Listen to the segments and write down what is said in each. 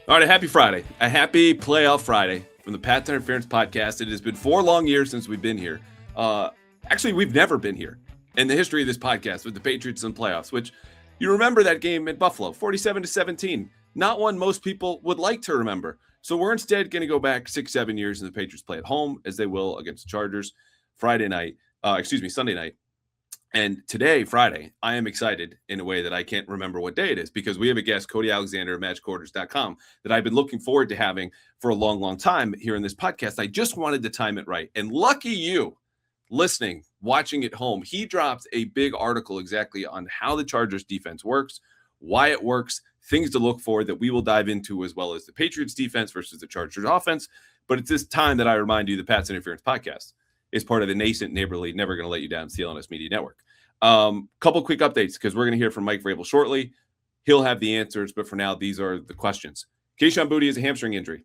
All right, a happy Friday. A happy playoff Friday from the Path to Interference podcast. It has been 4 long years since we've been here. Actually, we've never been here in the history of this podcast with the Patriots in playoffs, which you remember that game at Buffalo, 47-17. Not one most people would like to remember. So we're instead going to go back 6-7 years, and the Patriots play at home, as they will against the Chargers Sunday night. And today, Friday, I am excited in a way that I can't remember what day it is, because we have a guest, Cody Alexander of MatchQuarters.com, that I've been looking forward to having for a long, long time here in this podcast. I just wanted to time it right. And lucky you listening, watching at home, he dropped a big article exactly on how the Chargers defense works, why it works, things to look for that we will dive into, as well as the Patriots defense versus the Chargers offense. But it's this time that I remind you the Pats Interference podcast is part of the nascent, neighborly, never going to let you down CLNS Media Network. Couple quick updates, because we're going to hear from Mike Vrabel shortly. He'll have the answers, but for now, these are the questions. Kayshon Boutte has a hamstring injury.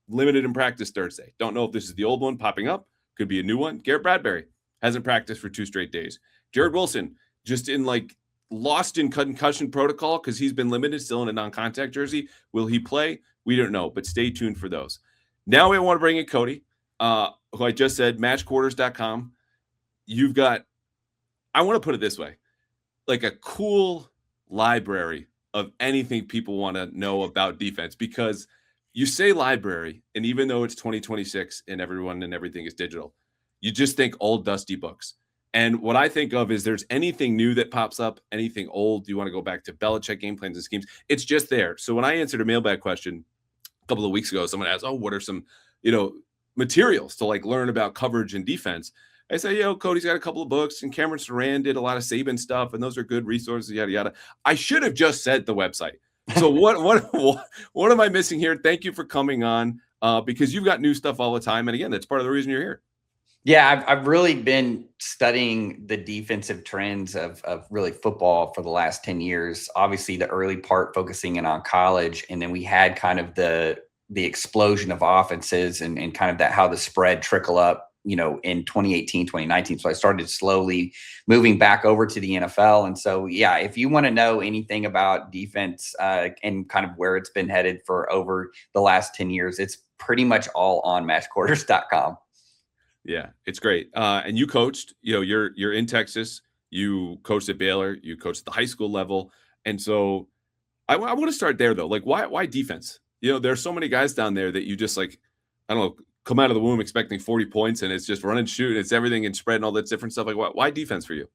Limited in practice Thursday. Don't know if this is the old one popping up. Could be a new one. Garrett Bradbury hasn't practiced for 2 straight days. Jared Wilson just lost in concussion protocol because he's been limited, still in a non-contact jersey. Will he play? We don't know, but stay tuned for those. Now we want to bring in Cody, who I just said, MatchQuarters.com. You've got, I want to put it this way, like a cool library of anything people want to know about defense, because you say library, and even though it's 2026 and everyone and everything is digital, you just think old dusty books. And what I think of is there's anything new that pops up, anything old. Do you want to go back to Belichick game plans and schemes? It's just there. So when I answered a mailbag question a couple of weeks ago, someone asked, what are some, materials to learn about coverage and defense? I say, Cody's got a couple of books, and Cameron Saran did a lot of Saban stuff, and those are good resources, yada, yada. I should have just said the website. So what am I missing here? Thank you for coming on, because you've got new stuff all the time. And again, that's part of the reason you're here. Yeah, I've really been studying the defensive trends of really football for the last 10 years. Obviously, the early part focusing in on college, and then we had kind of the explosion of offenses and kind of that how the spread trickle up, in 2018, 2019. So I started slowly moving back over to the NFL. And so, yeah, if you want to know anything about defense and kind of where it's been headed for over the last 10 years, it's pretty much all on MatchQuarters.com. Yeah, it's great. And you coached, you're in Texas, you coached at Baylor, you coached at the high school level. And so I want to start there though. Why defense? There's so many guys down there that you just I don't know, come out of the womb expecting 40 points, and it's just run and shoot. It's everything and spread and all that different stuff. Why defense for you?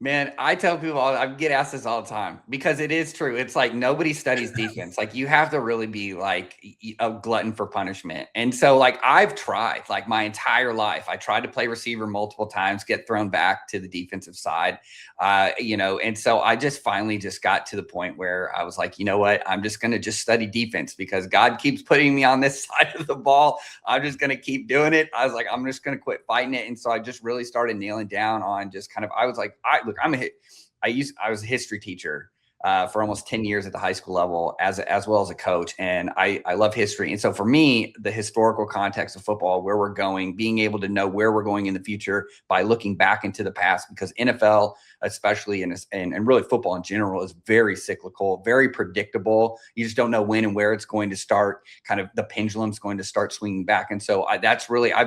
Man, I tell people, I get asked this all the time, because it is true. It's nobody studies defense. You have to really be a glutton for punishment. And so I've tried my entire life. I tried to play receiver multiple times, get thrown back to the defensive side, and so I just finally just got to the point where I was like, you know what, I'm just going to just study defense, because God keeps putting me on this side of the ball. I'm just going to keep doing it. I was like, I'm just going to quit fighting it. And so I just really started nailing down on just kind of, I was like, look, I was a history teacher for almost 10 years at the high school level as well as a coach. And I love history. And so for me, the historical context of football, where we're going, being able to know where we're going in the future by looking back into the past, because NFL, especially and really football in general, is very cyclical, very predictable. You just don't know when and where it's going to start, kind of the pendulum's going to start swinging back. And so I've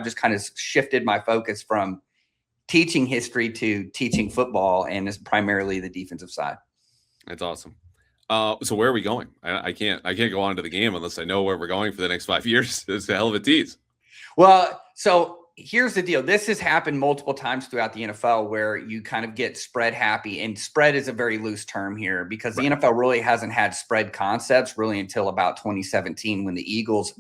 just kind of shifted my focus from teaching history to teaching football, and it's primarily the defensive side. That's awesome. So where are we going? I can't go on to the game unless I know where we're going for the next 5 years. It's a hell of a tease. Well, so here's the deal. This has happened multiple times throughout the NFL, where you kind of get spread happy, and spread is a very loose term here, because the NFL really hasn't had spread concepts really until about 2017, when the Eagles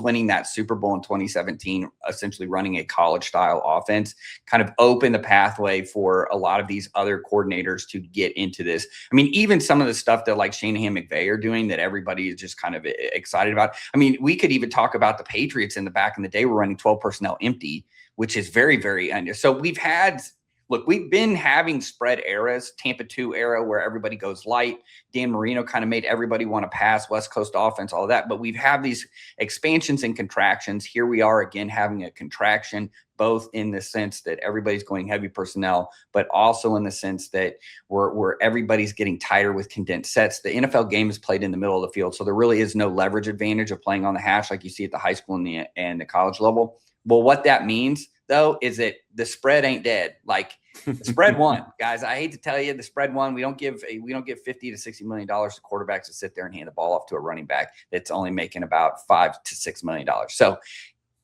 winning that Super Bowl in 2017, essentially running a college style offense, kind of opened the pathway for a lot of these other coordinators to get into this. I mean, even some of the stuff that Shanahan McVay are doing that everybody is just kind of excited about. I mean, we could even talk about the Patriots in the back in the day were running 12 personnel empty, which is very, very under. So we've had look, we've been having spread eras, Tampa 2 era where everybody goes light. Dan Marino kind of made everybody want to pass, West Coast offense, all of that. But we've had these expansions and contractions. Here we are again having a contraction, both in the sense that everybody's going heavy personnel, but also in the sense that we're everybody's getting tighter with condensed sets. The NFL game is played in the middle of the field, so there really is no leverage advantage of playing on the hash like you see at the high school and the college level. Well, what that means, though, is that the spread ain't dead. Like the spread won, guys. I hate to tell you, the spread won. We don't give $50 to $60 million to quarterbacks to sit there and hand the ball off to a running back that's only making about $5 to $6 million. So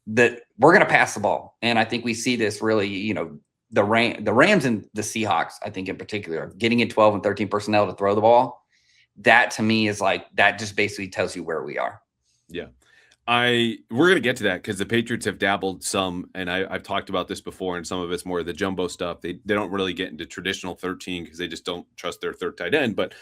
we're going to pass the ball. And I think we see this really, the Rams and the Seahawks, I think in particular, getting in 12 and 13 personnel to throw the ball. That to me is like, that just basically tells you where we are. Yeah. We're going to get to that because the Patriots have dabbled some, and I've talked about this before, and some of it's more of the jumbo stuff. They don't really get into traditional 13 because they just don't trust their third tight end. But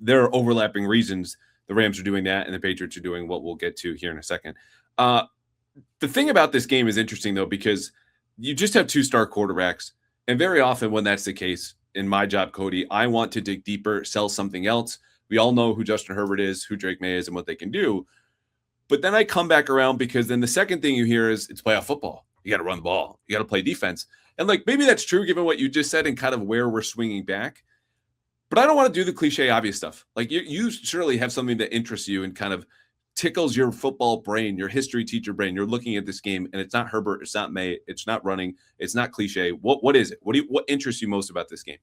there are overlapping reasons the Rams are doing that, and the Patriots are doing what we'll get to here in a second. The thing about this game is interesting, though, because you just have 2-star quarterbacks. And very often when that's the case, in my job, Cody, I want to dig deeper, sell something else. We all know who Justin Herbert is, who Drake Maye is, and what they can do. But then I come back around because then the second thing you hear is it's playoff football. You got to run the ball. You got to play defense. And like maybe that's true given what you just said and kind of where we're swinging back. But I don't want to do the cliche obvious stuff. Like you surely have something that interests you and kind of tickles your football brain, your history teacher brain. You're looking at this game and it's not Herbert, it's not May, it's not running, it's not cliche. What is it? What interests you most about this game?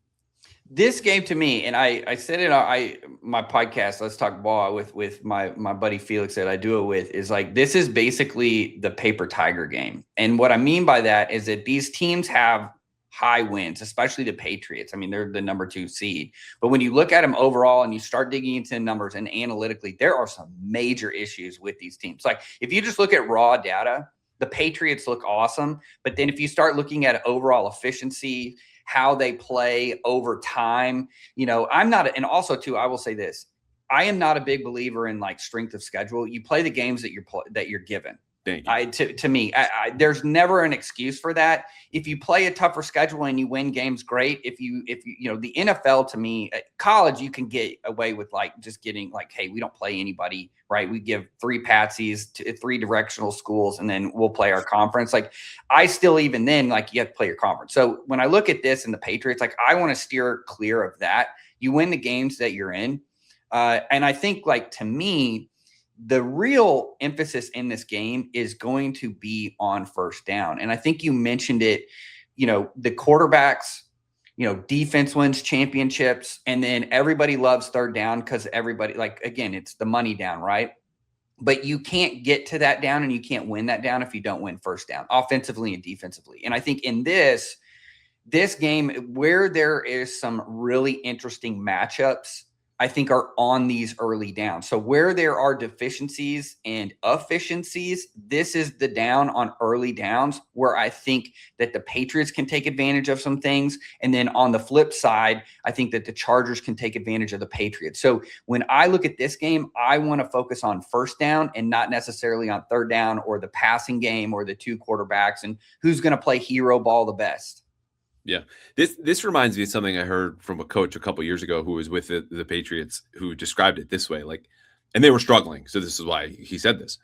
This game to me, and I said it on my podcast, Let's Talk Ball, with my buddy Felix that I do it with, is like, this is basically the paper tiger game. And what I mean by that is that these teams have high wins, especially the Patriots. I mean, they're the number 2 seed. But when you look at them overall and you start digging into the numbers and analytically, there are some major issues with these teams. Like if you just look at raw data, the Patriots look awesome. But then if you start looking at overall efficiency, how they play over time, I'm not, and also too, I will say this, I am not a big believer in like strength of schedule. You play the games that you're given. Thank you. To me, there's never an excuse for that. If you play a tougher schedule and you win games, great. If you the NFL, to me, at college, you can get away with like just getting like, hey, we don't play anybody, right? We give 3 patsies to 3 directional schools, and then we'll play our conference. Like I still, even then, like you have to play your conference. So when I look at this and the Patriots, like I want to steer clear of that. You win the games that you're in. And I think like, to me, the real emphasis in this game is going to be on first down. And I think you mentioned it, the quarterbacks, defense wins championships, and then everybody loves third down because everybody, like, again, it's the money down, right? But you can't get to that down and you can't win that down if you don't win first down, offensively and defensively. And I think in this game, where there is some really interesting matchups, I think are on these early downs. So where there are deficiencies and efficiencies, this is the down on early downs where I think that the Patriots can take advantage of some things. And then on the flip side, I think that the Chargers can take advantage of the Patriots. So when I look at this game, I want to focus on first down and not necessarily on third down or the passing game or the 2 quarterbacks and who's going to play hero ball the best. Yeah. This reminds me of something I heard from a coach a couple years ago who was with the Patriots, who described it this way, like, and they were struggling. So this is why he said this.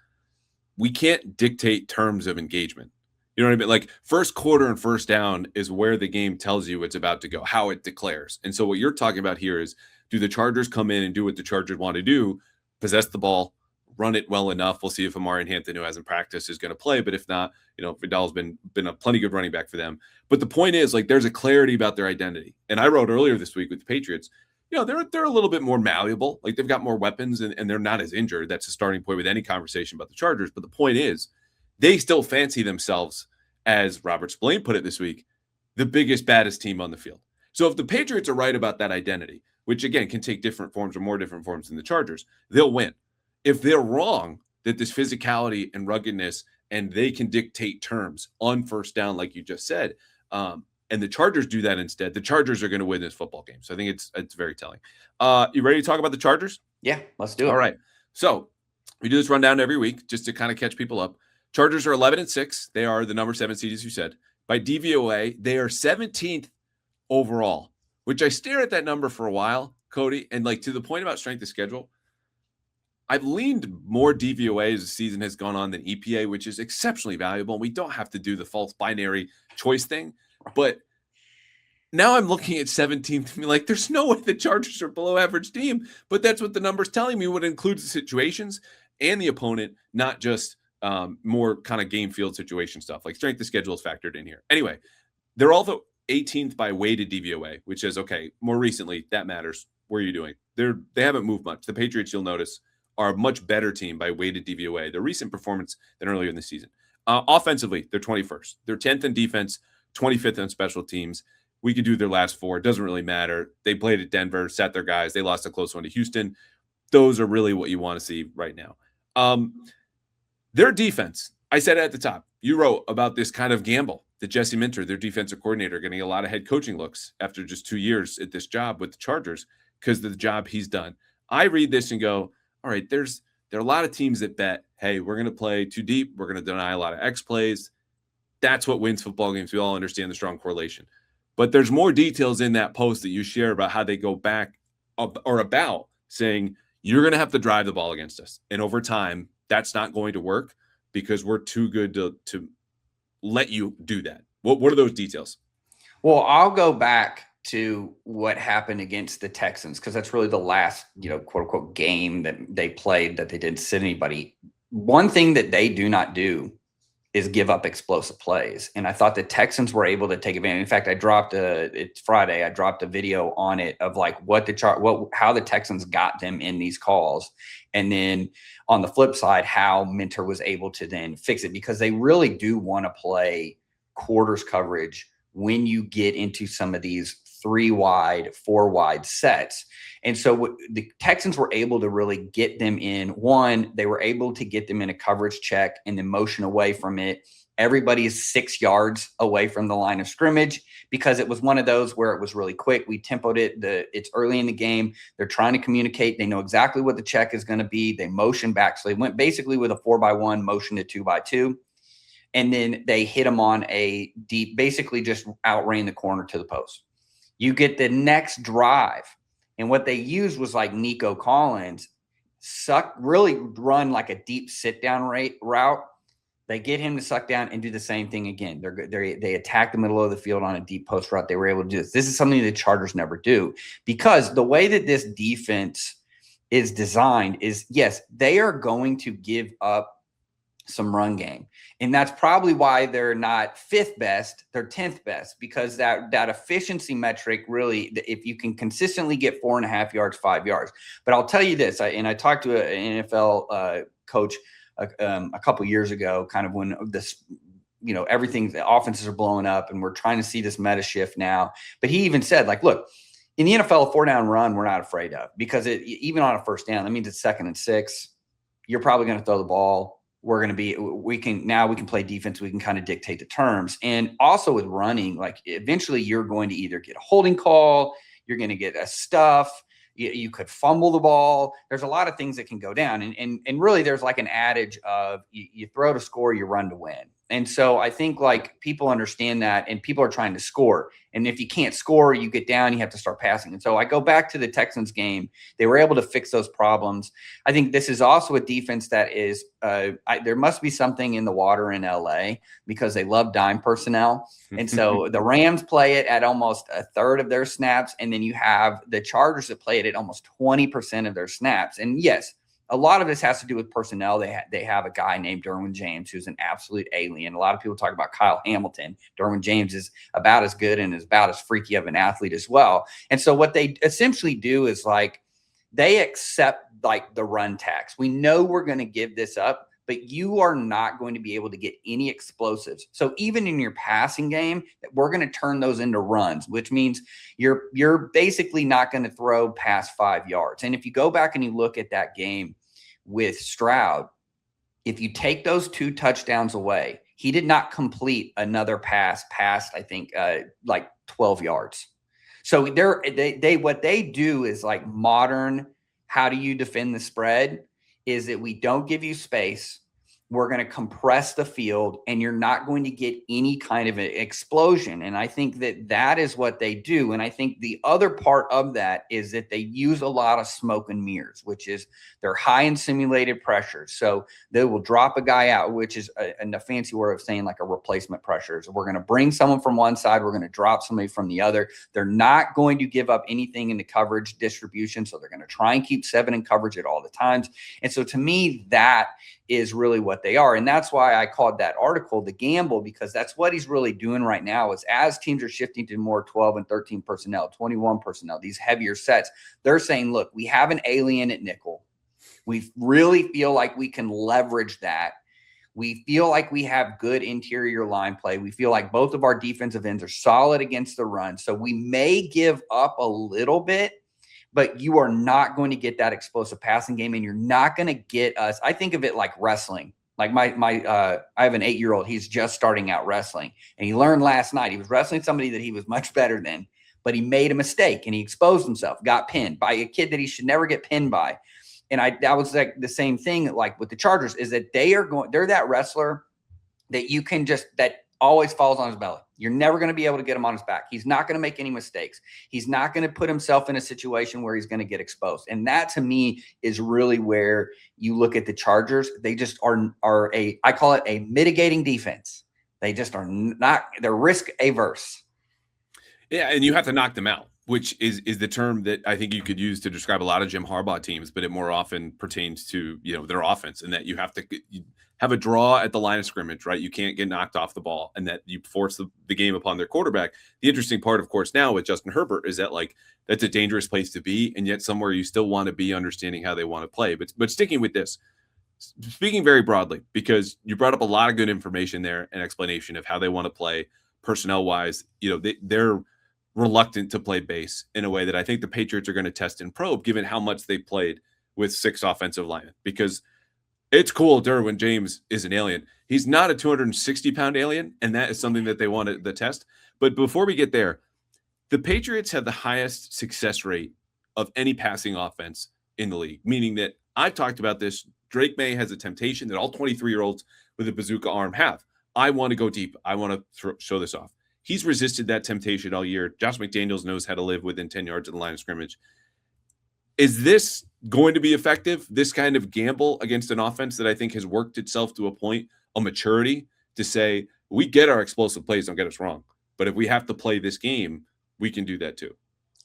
We can't dictate terms of engagement. You know what I mean? Like first quarter and first down is where the game tells you it's about to go, how it declares. And so what you're talking about here is, do the Chargers come in and do what the Chargers want to do, possess the ball, run it well enough? We'll see if Amari Hampton, who hasn't practiced, is going to play. But if not, Vidal's been a plenty good running back for them. But the point is, like, there's a clarity about their identity. And I wrote earlier this week with the Patriots, they're a little bit more malleable. Like they've got more weapons and they're not as injured. That's a starting point with any conversation about the Chargers. But the point is, they still fancy themselves, as Robert Spillane put it this week, the biggest, baddest team on the field. So if the Patriots are right about that identity, which again can take different forms or more different forms than the Chargers, they'll win. If they're wrong, that this physicality and ruggedness and they can dictate terms on first down, like you just said, and the Chargers do that instead, the Chargers are going to win this football game. So I think it's very telling. You ready to talk about the Chargers? Yeah, let's do it. All right. So we do this rundown every week just to kind of catch people up. Chargers are 11-6. They are the number 7 seed, as you said. By DVOA, they are 17th overall, which I stare at that number for a while, Cody. And like to the point about strength of schedule, I've leaned more DVOA as the season has gone on than EPA, which is exceptionally valuable. We don't have to do the false binary choice thing. But now I'm looking at 17th. Like, there's no way the Chargers are below average team, but that's what the number's telling me. Would include the situations and the opponent, not just more kind of game field situation stuff. Like strength of schedule is factored in here. Anyway, they're also 18th by weighted DVOA, which is okay. More recently, that matters. Where are you doing? They haven't moved much. The Patriots, you'll notice, are a much better team by weighted DVOA. Their recent performance than earlier in the season. Offensively, they're 21st. They're 10th in defense, 25th on special teams. We could do their last four. It doesn't really matter. They played at Denver, sat their guys. They lost a close one to Houston. Those are really what you want to see right now. Their defense, I said it at the top. You wrote about this kind of gamble that Jesse Minter, their defensive coordinator, getting a lot of head coaching looks after just 2 years at this job with the Chargers because of the job he's done. I read this and go, all right, there are a lot of teams that bet, hey, we're going to play too deep. We're going to deny a lot of X plays. That's what wins football games. We all understand the strong correlation. But there's more details in that post that you share about how they go back or about saying you're going to have to drive the ball against us. And over time, that's not going to work because we're too good to let you do that. What are those details? Well, I'll go back to what happened against the Texans because that's really the last, quote unquote game that they played that they didn't sit anybody. One thing that they do not do is give up explosive plays. And I thought the Texans were able to take advantage. In fact, it's Friday. I dropped a video on it of like how the Texans got them in these calls. And then on the flip side, how Minter was able to then fix it because they really do want to play quarters coverage when you get into some of these 3 wide, 4 wide sets. And so the Texans were able to really get them in. One, they were able to get them in a coverage check and then motion away from it. Everybody is 6 yards away from the line of scrimmage because it was one of those where it was really quick. We tempoed it. It's early in the game. They're trying to communicate. They know exactly what the check is going to be. They motion back. So they went basically with a 4x1 motion to 2x2. And then they hit them on a deep, basically just outran the corner to the post. You get the next drive. And what they used was like Nico Collins, really run like a deep sit down route. They get him to suck down and do the same thing again. They attack the middle of the field on a deep post route. They were able to do this. This is something the Chargers never do because the way that this defense is designed is, yes, they are going to give up some run game. And that's probably why they're not 5th best, they're 10th best, because that efficiency metric really, if you can consistently get 4.5 yards, 5 yards. But I'll tell you this, I talked to an NFL coach a couple years ago, kind of when this, everything, the offenses are blowing up and we're trying to see this meta shift now. But he even said, like, look, in the NFL, a 4-down run, we're not afraid of because even on a first down, that means it's 2nd and 6. You're probably going to throw the ball. We can play defense. We can kind of dictate the terms. And also with running, like eventually you're going to either get a holding call, you're going to get a stuff, you could fumble the ball. There's a lot of things that can go down. And really there's like an adage of you throw to score, you run to win. And so I think like people understand that and people are trying to score. And if you can't score, you get down, you have to start passing. And so I go back to the Texans game. They were able to fix those problems. I think this is also a defense that is there must be something in the water in LA because they love dime personnel. And so the Rams play it at almost a third of their snaps. And then you have the Chargers that play it at almost 20% of their snaps. And yes, a lot of this has to do with personnel. They have a guy named Derwin James who's an absolute alien. A lot of people talk about Kyle Hamilton. Derwin James is about as good and is about as freaky of an athlete as well. And so what they essentially do is like they accept like the run tax. We know we're going to give this up, but you are not going to be able to get any explosives. So even in your passing game, we're going to turn those into runs, which means you're basically not going to throw past 5 yards. And if you go back and you look at that game with Stroud, if you take those 2 touchdowns away, he did not complete another pass past, I think, like 12 yards. So what they do is like modern, how do you defend the spread, is that we don't give you space. we're going to compress the field, and you're not going to get any kind of an explosion. And I think that is what they do. And I think the other part of that is that they use a lot of smoke and mirrors, which is they're high in simulated pressure. So they will drop a guy out, which is a fancy word of saying like a replacement pressure. So we're going to bring someone from one side, we're going to drop somebody from the other. They're not going to give up anything in the coverage distribution. So they're going to try and keep 7 in coverage at all the times. And so to me, that is really what they are. And that's why I called that article the gamble, because that's what he's really doing right now is as teams are shifting to more 12 and 13 personnel, 21 personnel, these heavier sets, they're saying, look, we have an alien at nickel. We really feel like we can leverage that. We feel like we have good interior line play. We feel like both of our defensive ends are solid against the run. So we may give up a little bit, but you are not going to get that explosive passing game, and you're not going to get us. I think of it like wrestling. Like I have an 8-year-old. He's just starting out wrestling, and he learned last night. He was wrestling somebody that he was much better than, but he made a mistake and he exposed himself, got pinned by a kid that he should never get pinned by. And that was like the same thing, like with the Chargers, is that they're that wrestler that you can that always falls on his belly. You're never going to be able to get him on his back. He's not going to make any mistakes. He's not going to put himself in a situation where he's going to get exposed. And that to me is really where you look at the Chargers. They just are I call it a mitigating defense. They just are not, they're risk averse. Yeah, and you have to knock them out, which is the term that I think you could use to describe a lot of Jim Harbaugh teams, but it more often pertains to, their offense, and that you have to have a draw at the line of scrimmage, right? You can't get knocked off the ball, and that you force the game upon their quarterback. The interesting part, of course, now with Justin Herbert is that that's a dangerous place to be, and yet somewhere you still want to be understanding how they want to play. But sticking with this, speaking very broadly, because you brought up a lot of good information there and explanation of how they want to play personnel wise. They're reluctant to play base in a way that I think the Patriots are going to test and probe, given how much they played with 6 offensive linemen, because it's cool, Derwin James is an alien. He's not a 260-pound alien, and that is something that they want to test. But before we get there, the Patriots have the highest success rate of any passing offense in the league, meaning that I've talked about this. Drake Maye has a temptation that all 23-year-olds with a bazooka arm have. I want to go deep. I want to show this off. He's resisted that temptation all year. Josh McDaniels knows how to live within 10 yards of the line of scrimmage. Is this going to be effective, this kind of gamble against an offense that I think has worked itself to a point of maturity to say, we get our explosive plays, don't get us wrong, but if we have to play this game, we can do that too?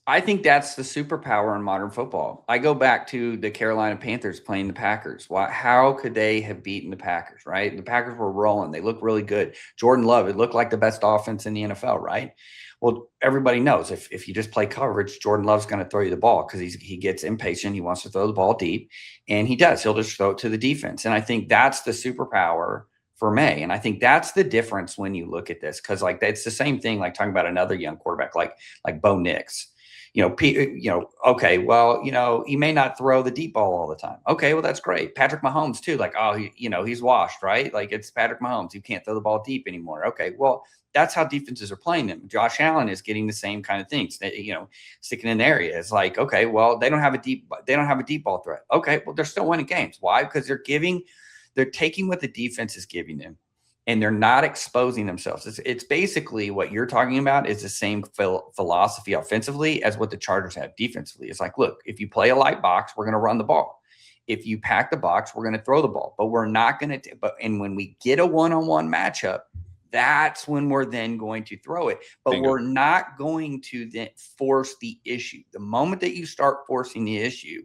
I think that's the superpower in modern football. I go back to the Carolina Panthers playing the Packers. How could they have beaten the Packers, right? The Packers were rolling. They looked really good. Jordan Love, it looked like the best offense in the NFL, right? Well, everybody knows if you just play coverage, Jordan Love's going to throw you the ball because he gets impatient. He wants to throw the ball deep, and he does. He'll just throw it to the defense. And I think that's the superpower for May. And I think that's the difference when you look at this, because it's the same thing like talking about another young quarterback like Bo Nix. Okay, well, he may not throw the deep ball all the time. Okay, well, that's great. Patrick Mahomes too. He's washed, right? It's Patrick Mahomes. You can't throw the ball deep anymore. Okay, well, that's how defenses are playing them. Josh Allen is getting the same kind of things that, sticking in the area. It's okay, well, they don't have a deep ball threat. Okay, well, they're still winning games. Why? Because they're taking what the defense is giving them, and they're not exposing themselves. It's basically what you're talking about is the same philosophy offensively as what the Chargers have defensively. It's look, if you play a light box, we're going to run the ball. If you pack the box, we're going to throw the ball. But we're not going to – and when we get a one-on-one matchup, that's when we're then going to throw it. But Bingo. We're not going to then force the issue. The moment that you start forcing the issue,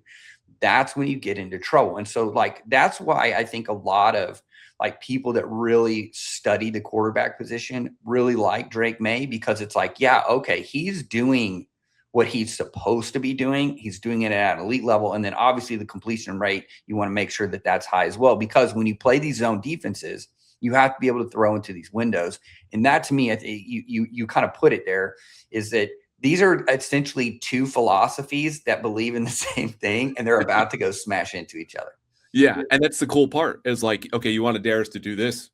that's when you get into trouble. And so, that's why I think a lot of – people that really study the quarterback position really like Drake Maye, because it's okay, he's doing what he's supposed to be doing. He's doing it at an elite level. And then obviously the completion rate, you want to make sure that that's high as well, because when you play these zone defenses, you have to be able to throw into these windows. And that to me, you kind of put it there, is that these are essentially two philosophies that believe in the same thing, and they're about to go smash into each other. Yeah, and that's the cool part is okay, you want to dare us to do this.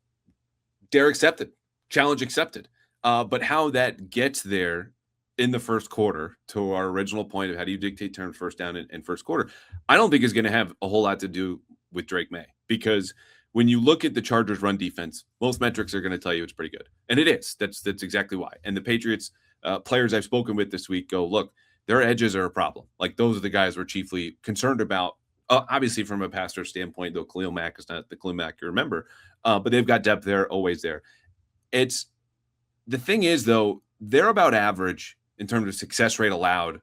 Dare accepted. Challenge accepted. But how that gets there in the first quarter, to our original point of how do you dictate terms first down and first quarter, I don't think is going to have a whole lot to do with Drake Maye, because when you look at the Chargers run defense, most metrics are going to tell you it's pretty good. And it is. That's exactly why. And the Patriots players I've spoken with this week go, look, their edges are a problem. Like those are the guys we're chiefly concerned about. Obviously, from a passer standpoint, though, Khalil Mack is not the Khalil Mack you remember, but they've got depth there, always there. It's the thing is, though, they're about average in terms of success rate allowed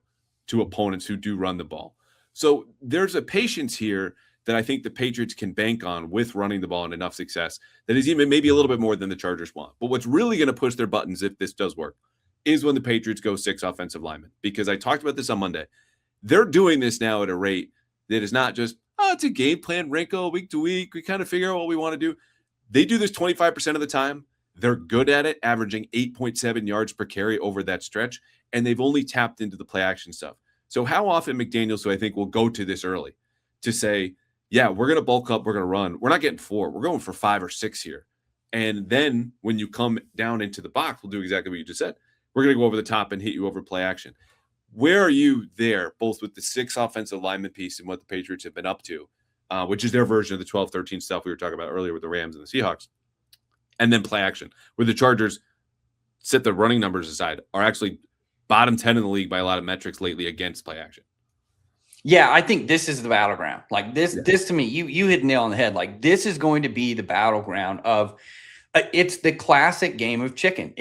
to opponents who do run the ball. So there's a patience here that I think the Patriots can bank on with running the ball and enough success that is even maybe a little bit more than the Chargers want. But what's really going to push their buttons if this does work is when the Patriots go 6 offensive linemen. Because I talked about this on Monday. They're doing this now at a rate that is not just, it's a game plan wrinkle week to week. We kind of figure out what we want to do. They do this 25% of the time. They're good at it, averaging 8.7 yards per carry over that stretch. And they've only tapped into the play action stuff. So how often McDaniels, who I think will go to this early, to say, yeah, we're going to bulk up, we're going to run. We're not getting 4. We're going for 5 or 6 here. And then when you come down into the box, we'll do exactly what you just said. We're going to go over the top and hit you over play action. Where are you there, both with the 6 offensive lineman piece and what the Patriots have been up to, which is their version of the 12-13 stuff we were talking about earlier with the Rams and the Seahawks, and then play action, where the Chargers, set the running numbers aside, are actually bottom 10 in the league by a lot of metrics lately against play action. Yeah, I think this is the battleground. Like this to me, you hit the nail on the head. Like this is going to be the battleground of it's the classic game of chicken.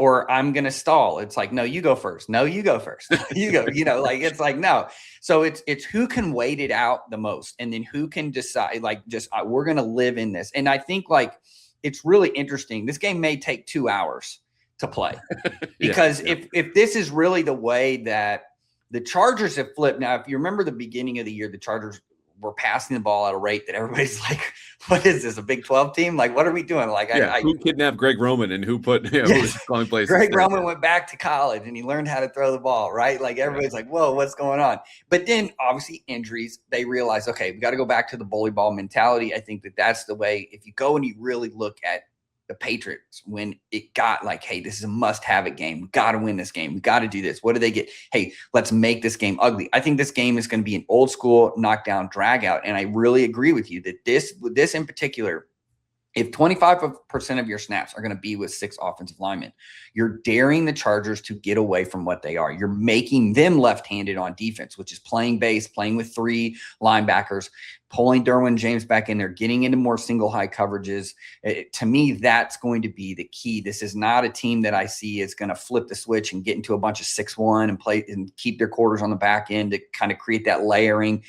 Or I'm going to stall. It's like, no, you go first. No, you go first. You go, like, it's like, no. So it's who can wait it out the most. And then who can decide, like, we're going to live in this. And I think like, it's really interesting. This game may take 2 hours to play because if this is really the way that the Chargers have flipped. Now, if you remember the beginning of the year, the Chargers were passing the ball at a rate that everybody's like, what is this, a Big 12 team? Like, what are we doing? Like, who kidnapped Greg Roman and who put who was calling plays? Greg Roman went back to college and he learned how to throw the ball, right? Like everybody's like, whoa, what's going on? But then obviously injuries, they realize, okay, we got to go back to the bully ball mentality. I think that's the way, if you go and you really look at the Patriots, when it got like, hey, this is a must-have it game. We got to win this game. We got to do this. What do they get? Hey, let's make this game ugly. I think this game is going to be an old school knockdown drag out. And I really agree with you that this in particular, if 25% of your snaps are going to be with 6 offensive linemen, you're daring the Chargers to get away from what they are. You're making them left-handed on defense, which is playing base, playing with 3 linebackers, pulling Derwin James back in there, getting into more single high coverages. To me, that's going to be the key. This is not a team that I see is going to flip the switch and get into a bunch of 6-1 and play and keep their quarters on the back end to kind of create that layering.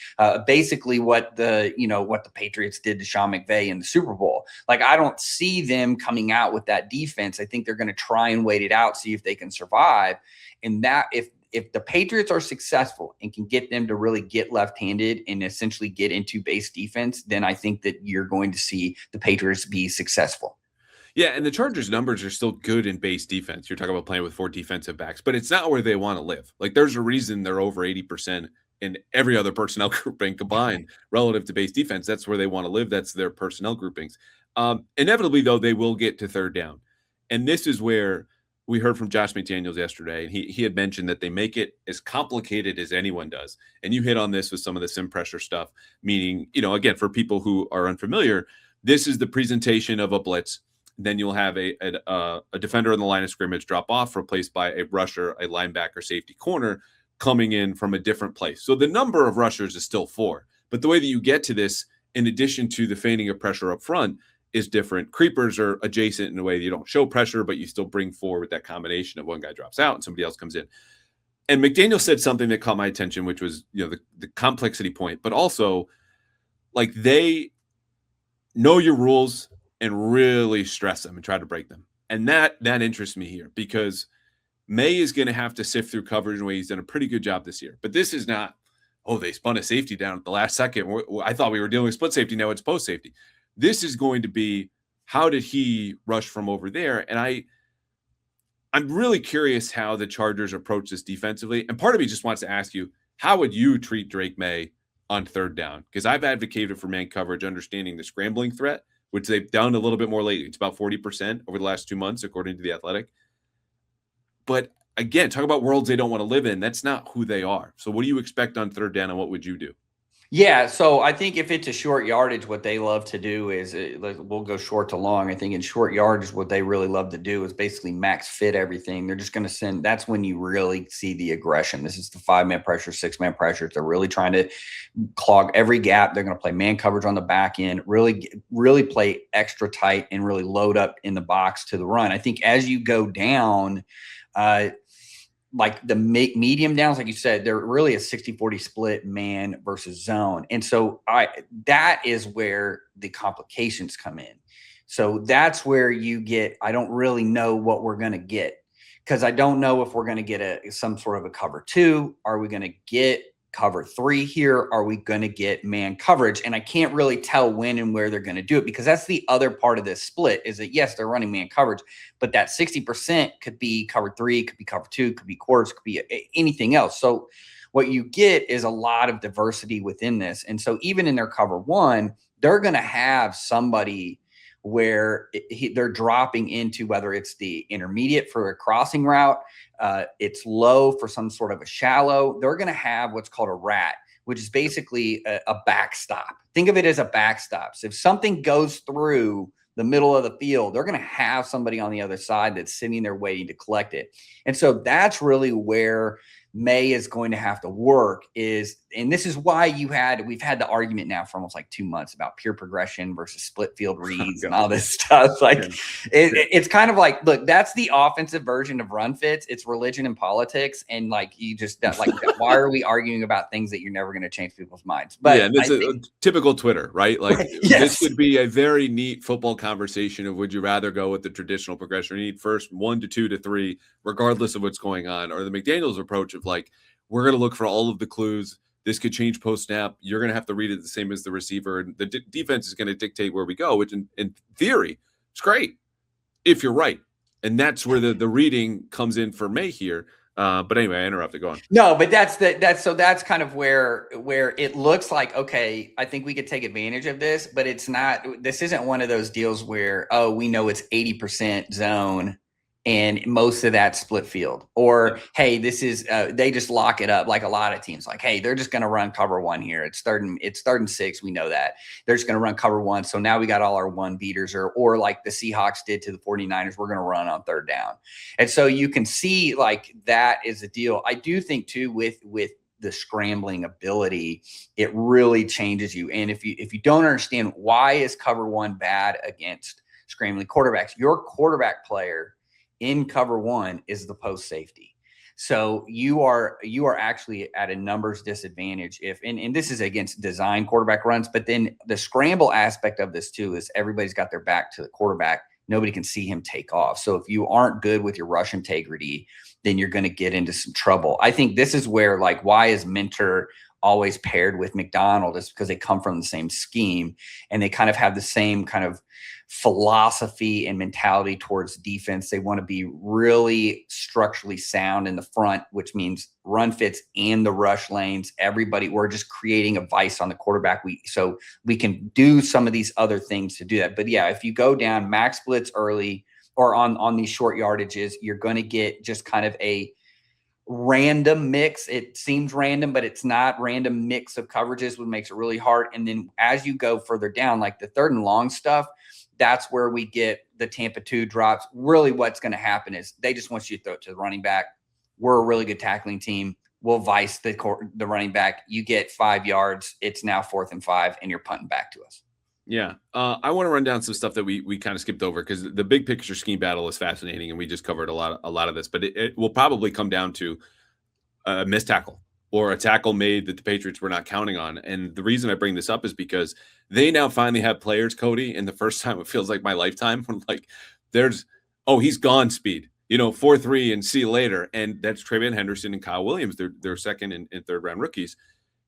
Basically what the Patriots did to Sean McVay in the Super Bowl. Like, I don't see them coming out with that defense. I think they're going to try and wait it out, see if they can survive. And that if the Patriots are successful and can get them to really get left-handed and essentially get into base defense, then I think that you're going to see the Patriots be successful. Yeah, and the Chargers' numbers are still good in base defense. You're talking about playing with 4 defensive backs, but it's not where they want to live. Like, there's a reason they're over 80% in every other personnel grouping combined relative to base defense. That's where they want to live. That's their personnel groupings. Inevitably, though, they will get to third down. And this is where we heard from Josh McDaniels yesterday, and he had mentioned that they make it as complicated as anyone does. And you hit on this with some of the sim pressure stuff, meaning, again, for people who are unfamiliar, this is the presentation of a blitz. Then you'll have a defender in the line of scrimmage drop off, replaced by a rusher, a linebacker, safety, corner coming in from a different place. So the number of rushers is still 4. But the way that you get to this, in addition to the feigning of pressure up front, is different. Creepers are adjacent in a way that you don't show pressure, but you still bring forward that combination of one guy drops out and somebody else comes in. And McDaniel said something that caught my attention, which was, the complexity point, but also like they know your rules and really stress them and try to break them. And that interests me here because Maye is going to have to sift through coverage in a way he's done a pretty good job this year. But this is not, they spun a safety down at the last second. I thought we were dealing with split safety. Now it's post safety. This is going to be, how did he rush from over there? And I'm really curious how the Chargers approach this defensively. And part of me just wants to ask you, how would you treat Drake Maye on third down? Because I've advocated for man coverage, understanding the scrambling threat, which they've done a little bit more lately. It's about 40% over the last 2 months, according to The Athletic. But again, talk about worlds they don't want to live in. That's not who they are. So what do you expect on third down, and what would you do? Yeah, so I think if it's a short yardage, what they love to do is we'll go short to long. I think in short yardage, what they really love to do is basically max fit everything. They're just going to send. That's when you really see the aggression. This is the 5-man pressure, 6-man pressure. They're really trying to clog every gap. They're going to play man coverage on the back end. Really play extra tight and really load up in the box to the run. I think as you go down, like the medium downs, like you said, they're really a 60-40 split man versus zone. And so that is where the complications come in. So that's where you get, I don't really know what we're going to get, because I don't know if we're going to get some sort of a cover 2. Are we going to get cover 3 here? Are we going to get man coverage? And I can't really tell when and where they're going to do it, because that's the other part of this split is that, yes, they're running man coverage, but that 60% could be cover 3, could be cover 2, could be quarters, could be anything else. So what you get is a lot of diversity within this. And so even in their cover 1, they're going to have somebody where they're dropping into, whether it's the intermediate for a crossing route, it's low for some sort of a shallow. They're going to have what's called a rat, which is basically a backstop. Think of it as a backstop. So if something goes through the middle of the field, they're going to have somebody on the other side that's sitting there waiting to collect it. And so that's really where Maye is going to have to work and this is why we've had the argument now for almost like 2 months about pure progression versus split field reads and all this stuff. Like it's kind of like, look, that's the offensive version of run fits. It's religion and politics. And like, why are we arguing about things that you're never going to change people's minds? But yeah, it's a typical Twitter, right? Like This could be a very neat football conversation of, would you rather go with the traditional progression, you need first 1 to 2 to 3, regardless of what's going on, or the McDaniels approach of like, we're going to look for all of the clues. This could change post snap. You're going to have to read it the same as the receiver. And the defense is going to dictate where we go, which in theory, it's great if you're right. And that's where the reading comes in for Maye here. But anyway, I interrupted. Go on. No, but that's kind of where it looks like, okay, I think we could take advantage of this, but it's not. This isn't one of those deals where, oh, we know it's 80% zone and most of that split field, or hey, this is they just lock it up like a lot of teams. Like, hey, they're just going to run cover 1 here. It's third and 6. We know that they're just going to run cover 1. So now we got all our 1 beaters, or like the Seahawks did to the 49ers, we're going to run on 3rd down. And so you can see like that is a deal. I do think too with the scrambling ability, it really changes you. And if you don't understand why is cover 1 bad against scrambling quarterbacks, your quarterback player in cover 1 is the post safety. So you are actually at a numbers disadvantage and this is against design quarterback runs, but then the scramble aspect of this too is everybody's got their back to the quarterback. Nobody can see him take off. So if you aren't good with your rush integrity, then you're going to get into some trouble. I think this is where, like, why is Minter always paired with McDonald, is because they come from the same scheme and they kind of have the same kind of philosophy and mentality towards defense. They want to be really structurally sound in the front, which means run fits and the rush lanes. We're just creating a vice on the quarterback. So we can do some of these other things to do that. But yeah, if you go down max blitz early or on these short yardages, you're going to get just kind of a random mix. It seems random, but it's not. Random mix of coverages, what makes it really hard. And then as you go further down, like the 3rd and long stuff, that's where we get the Tampa 2 drops. Really what's going to happen is they just want you to throw it to the running back. We're a really good tackling team. We'll vice the running back. You get 5 yards. It's now 4th and 5, and you're punting back to us. Yeah. I want to run down some stuff that we kind of skipped over, because the big picture scheme battle is fascinating, and we just covered a lot of this, but it will probably come down to a missed tackle or a tackle made that the Patriots were not counting on. And the reason I bring this up is because they now finally have players, Cody, and the first time it feels like my lifetime, when like he's gone speed, 4-3 and see you later. And that's Travion Henderson and Kyle Williams. They're 2nd and 3rd round rookies.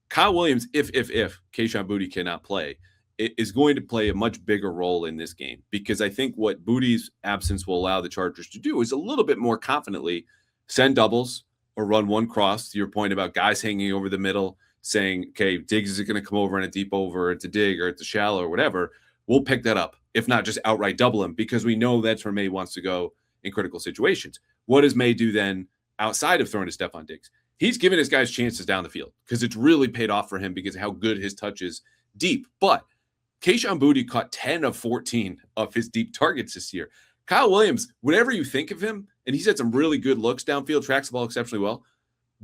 Kyle Williams, if Kayshon Boutte cannot play, is going to play a much bigger role in this game, because I think what Boutte's absence will allow the Chargers to do is a little bit more confidently send doubles or run 1 cross, to your point about guys hanging over the middle, saying, okay, Diggs is going to come over in a deep over, it's a dig, or it's a shallow, or whatever. We'll pick that up, if not just outright double him, because we know that's where Maye wants to go in critical situations. What does Maye do then outside of throwing to Stephon Diggs? he's given his guys chances down the field because it's really paid off for him because of how good his touch is deep. But Kayshon Boutte caught 10 of 14 of his deep targets this year. Kyle Williams, whatever you think of him, and he's had some really good looks downfield, tracks the ball exceptionally well,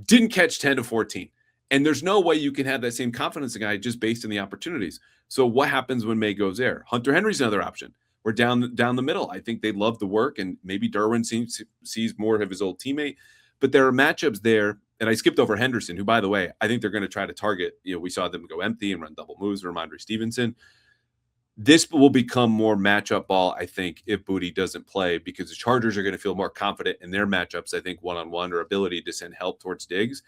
didn't catch 10 to 14. And there's no way you can have that same confidence in a guy just based on the opportunities. So what happens when Maye goes there? Hunter Henry's another option. We're down the middle. I think they love the work, and maybe Derwin sees more of his old teammate. But there are matchups there, and I skipped over Henderson, who, by the way, I think they're going to try to target. We saw them go empty and run double moves, Ramondre Stevenson. This will become more matchup ball, I think, if Boutte doesn't play, because the Chargers are going to feel more confident in their matchups, I think, one-on-one or ability to send help towards Diggs.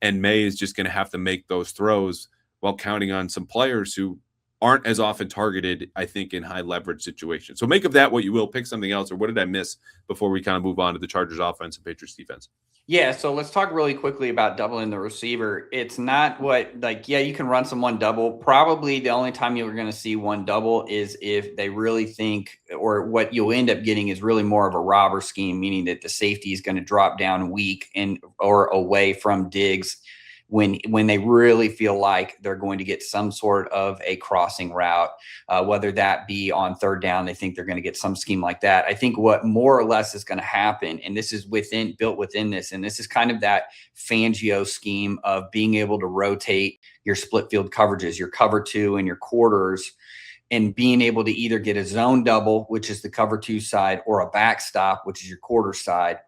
And Maye is just going to have to make those throws while counting on some players who aren't as often targeted, I think, in high leverage situations. So make of that what you will. Pick something else, or what did I miss before we kind of move on to the Chargers offense and Patriots defense? Yeah, so let's talk really quickly about doubling the receiver. It's not you can run some one double. Probably the only time you're going to see one double is if they really think, or what you'll end up getting is really more of a robber scheme, meaning that the safety is going to drop down weak or away from Diggs when they really feel like they're going to get some sort of a crossing route, whether that be on third down, they think they're going to get some scheme like that. I think what more or less is going to happen, and this is built within this, and this is kind of that Fangio scheme of being able to rotate your split field coverages, your cover two and your quarters, and being able to either get a zone double, which is the cover two side, or a backstop, which is your quarter side,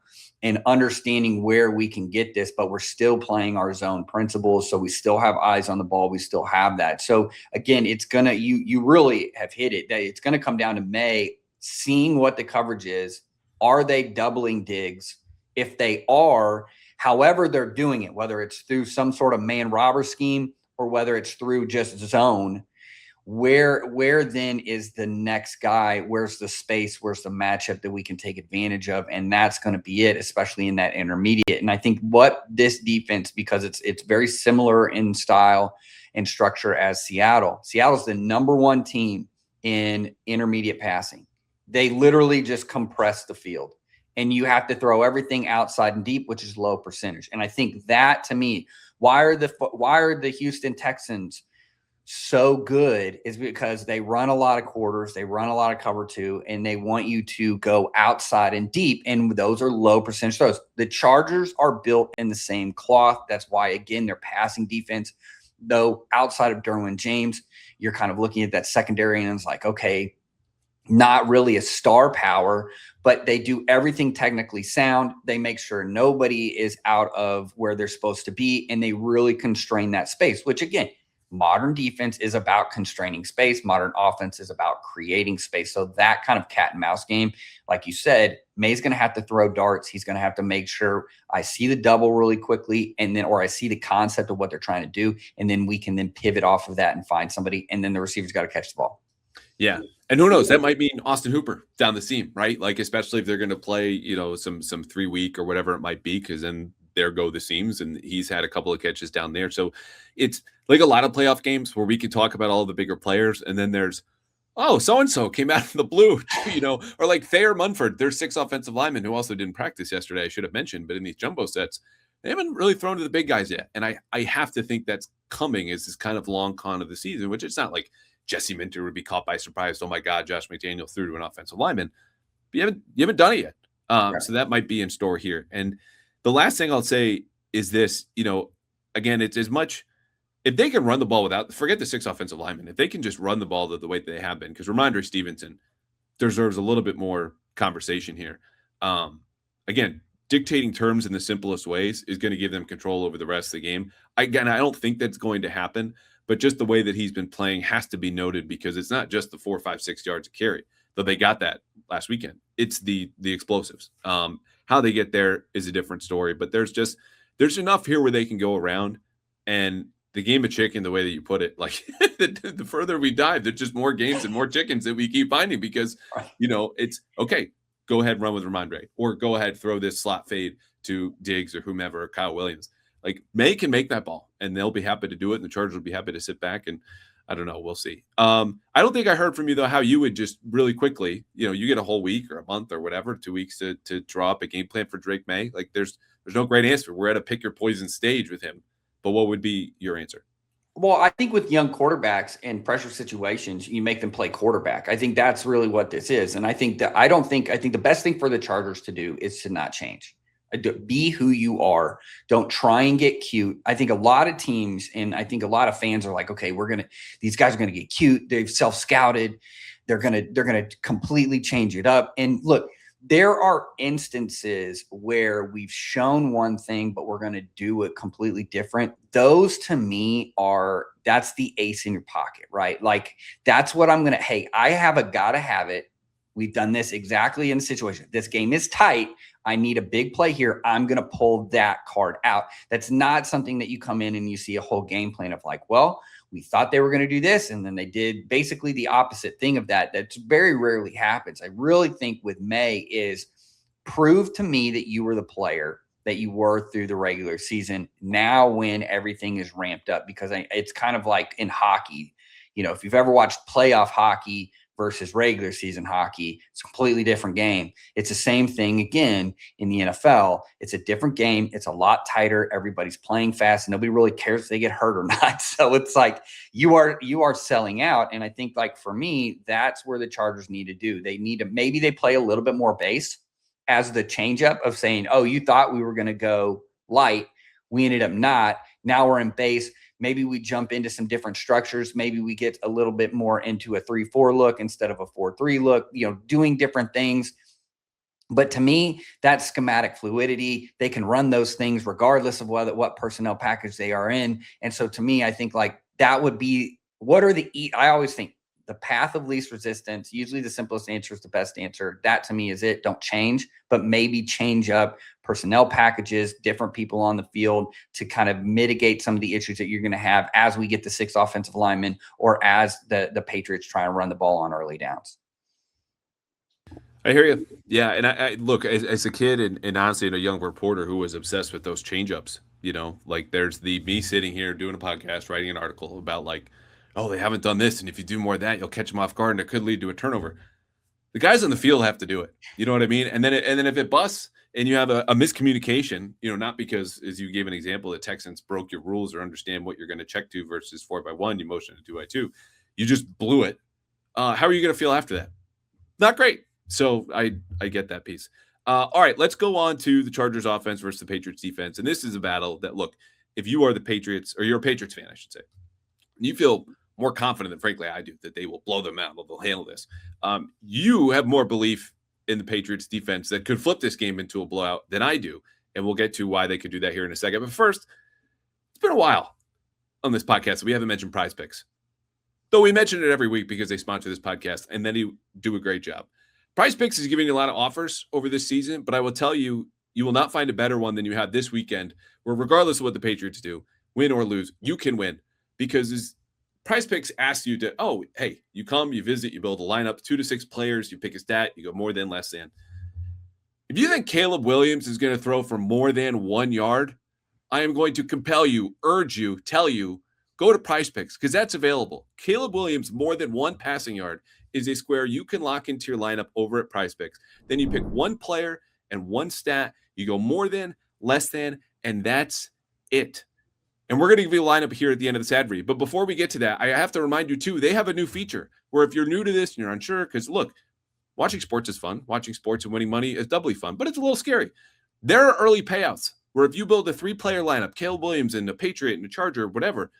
and understanding where we can get this, but we're still playing our zone principles. So we still have eyes on the ball. We still have that. So again, it's going to, you really have hit it. That it's going to come down to Maye seeing what the coverage is. Are they doubling Diggs? If they are, however they're doing it, whether it's through some sort of man robber scheme or whether it's through just zone, where then is the next guy? Where's the space? Where's the matchup that we can take advantage of? And that's going to be it, especially in that intermediate. And I think what this defense, because it's very similar in style and structure as Seattle. Seattle's the number one team in intermediate passing. They literally just compress the field. And you have to throw everything outside and deep, which is low percentage. And I think that, to me, why are the Houston Texans so good is because they run a lot of quarters, they run a lot of cover two, and they want you to go outside and deep, and those are low percentage throws. The Chargers are built in the same cloth. That's why, again, their passing defense, though outside of Derwin James, you're kind of looking at that secondary and it's like, okay, not really a star power, but they do everything technically sound. They make sure nobody is out of where they're supposed to be, and they really constrain that space, which, again, modern defense is about constraining space. Modern offense is about creating space. So that kind of cat and mouse game, like you said, Maye's going to have to throw darts. He's going to have to make sure I see the double really quickly, or I see the concept of what they're trying to do, and then we can then pivot off of that and find somebody, and then the receiver's got to catch the ball. Yeah. And who knows, that might mean Austin Hooper down the seam, right? Like, especially if they're going to play, some 3 week or whatever it might be, because then there go the seams, and he's had a couple of catches down there. So it's like a lot of playoff games where we can talk about all the bigger players, and then there's, so-and-so came out of the blue, or like Thayer Munford. There's 6 offensive linemen who also didn't practice yesterday, I should have mentioned, but in these jumbo sets, they haven't really thrown to the big guys yet. And I have to think that's coming as this kind of long con of the season, which it's not like Jesse Minter would be caught by surprise. Oh my God, Josh McDaniel threw to an offensive lineman. But you haven't done it yet. Right. So that might be in store here. And the last thing I'll say is this, again, it's as much, if they can run the ball without, forget the 6 offensive linemen, if they can just run the ball the way that they have been, because Ramondre Stevenson deserves a little bit more conversation here. Again, dictating terms in the simplest ways is going to give them control over the rest of the game. I don't think that's going to happen, but just the way that he's been playing has to be noted, because it's not just the 4, 5, 6 yards of carry, though they got that last weekend. It's the explosives. How they get there is a different story, but there's enough here where they can go around. And the game of chicken, the way that you put it, like the further we dive, there's just more games and more chickens that we keep finding, because, it's okay. Go ahead and run with Ramondre, or go ahead, throw this slot fade to Diggs or whomever, or Kyle Williams. Like, Maye can make that ball, and they'll be happy to do it. And the Chargers will be happy to sit back and I don't know. We'll see. I don't think I heard from you though how you would just really quickly, you get a whole week or a month or whatever, 2 weeks to draw up a game plan for Drake Maye. Like there's no great answer. We're at a pick your poison stage with him. But what would be your answer? Well, I think with young quarterbacks in pressure situations, you make them play quarterback. I think that's really what this is. And I think the best thing for the Chargers to do is to not change. Be who you are. Don't try and get cute. I think a lot of teams and I think a lot of fans are like, okay, these guys are going to get cute. They've self-scouted. They're going to completely change it up. And look, there are instances where we've shown one thing, but we're going to do it completely different. Those to me that's the ace in your pocket, right? Like that's what I'm going to, hey, I have a gotta have it. We've done this exactly in the situation. This game is tight. I need a big play here. I'm going to pull that card out. That's not something that you come in and you see a whole game plan of like, well, we thought they were going to do this, and then they did basically the opposite thing of that. That very rarely happens. I really think with Maye is prove to me that you were the player that you were through the regular season. Now when everything is ramped up, because it's kind of like in hockey, if you've ever watched playoff hockey versus regular season hockey, it's a completely different game. It's the same thing again in the NFL. It's a different game. It's a lot tighter. Everybody's playing fast. Nobody really cares if they get hurt or not. So it's like you are selling out. And I think like for me, that's where the Chargers need to do. They need to, maybe they play a little bit more base as the changeup of saying, oh, you thought we were going to go light. We ended up not. Now we're in base. Maybe we jump into some different structures. Maybe we get a little bit more into a 3-4 look instead of a 4-3 look, doing different things. But to me, that's schematic fluidity. They can run those things regardless of what personnel package they are in. And so to me, I think like that would be, I always think the path of least resistance, usually the simplest answer is the best answer. That to me is it. Don't change, but maybe change up personnel packages, different people on the field to kind of mitigate some of the issues that you're going to have as we get the 6 offensive linemen or as the Patriots try and run the ball on early downs. I hear you. Yeah. And I look, as a kid and honestly, a young reporter who was obsessed with those changeups, like there's me sitting here doing a podcast, writing an article about like, oh, they haven't done this. And if you do more of that, you'll catch them off guard and it could lead to a turnover. The guys on the field have to do it. You know what I mean? And then if it busts and you have a miscommunication, not because, as you gave an example, the Texans broke your rules or understand what you're going to check to versus 4x1, you motion to 2x2, you just blew it. How are you going to feel after that? Not great. So I get that piece. All right, let's go on to the Chargers offense versus the Patriots defense. And this is a battle that, look, if you are the Patriots, or you're a Patriots fan, I should say, you feel more confident than, frankly, I do, that they will blow them out. They'll handle this. You have more belief in the Patriots defense that could flip this game into a blowout than I do. And we'll get to why they could do that here in a second. But first, it's been a while on this podcast. We haven't mentioned Prizepicks, though we mention it every week because they sponsor this podcast and then they do a great job. Prizepicks is giving you a lot of offers over this season, but I will tell you, you will not find a better one than you have this weekend, where regardless of what the Patriots do, win or lose, you can win. Because Prizepicks asks you to, oh, hey, you come, you visit, you build a lineup, 2 to 6 players, you pick a stat, you go more than, less than. If you think Caleb Williams is going to throw for more than 1 yard, I am going to compel you, urge you, tell you, go to Prizepicks because that's available. Caleb Williams, more than 1 passing yard, is a square you can lock into your lineup over at Prizepicks. Then you pick 1 player and 1 stat, you go more than, less than, and that's it. And we're going to give you a lineup here at the end of this ad read. But before we get to that, I have to remind you, too, they have a new feature where if you're new to this and you're unsure, because, look, watching sports is fun. Watching sports and winning money is doubly fun, but it's a little scary. There are early payouts where if you build a 3-player lineup, Caleb Williams and a Patriot and a Charger, whatever,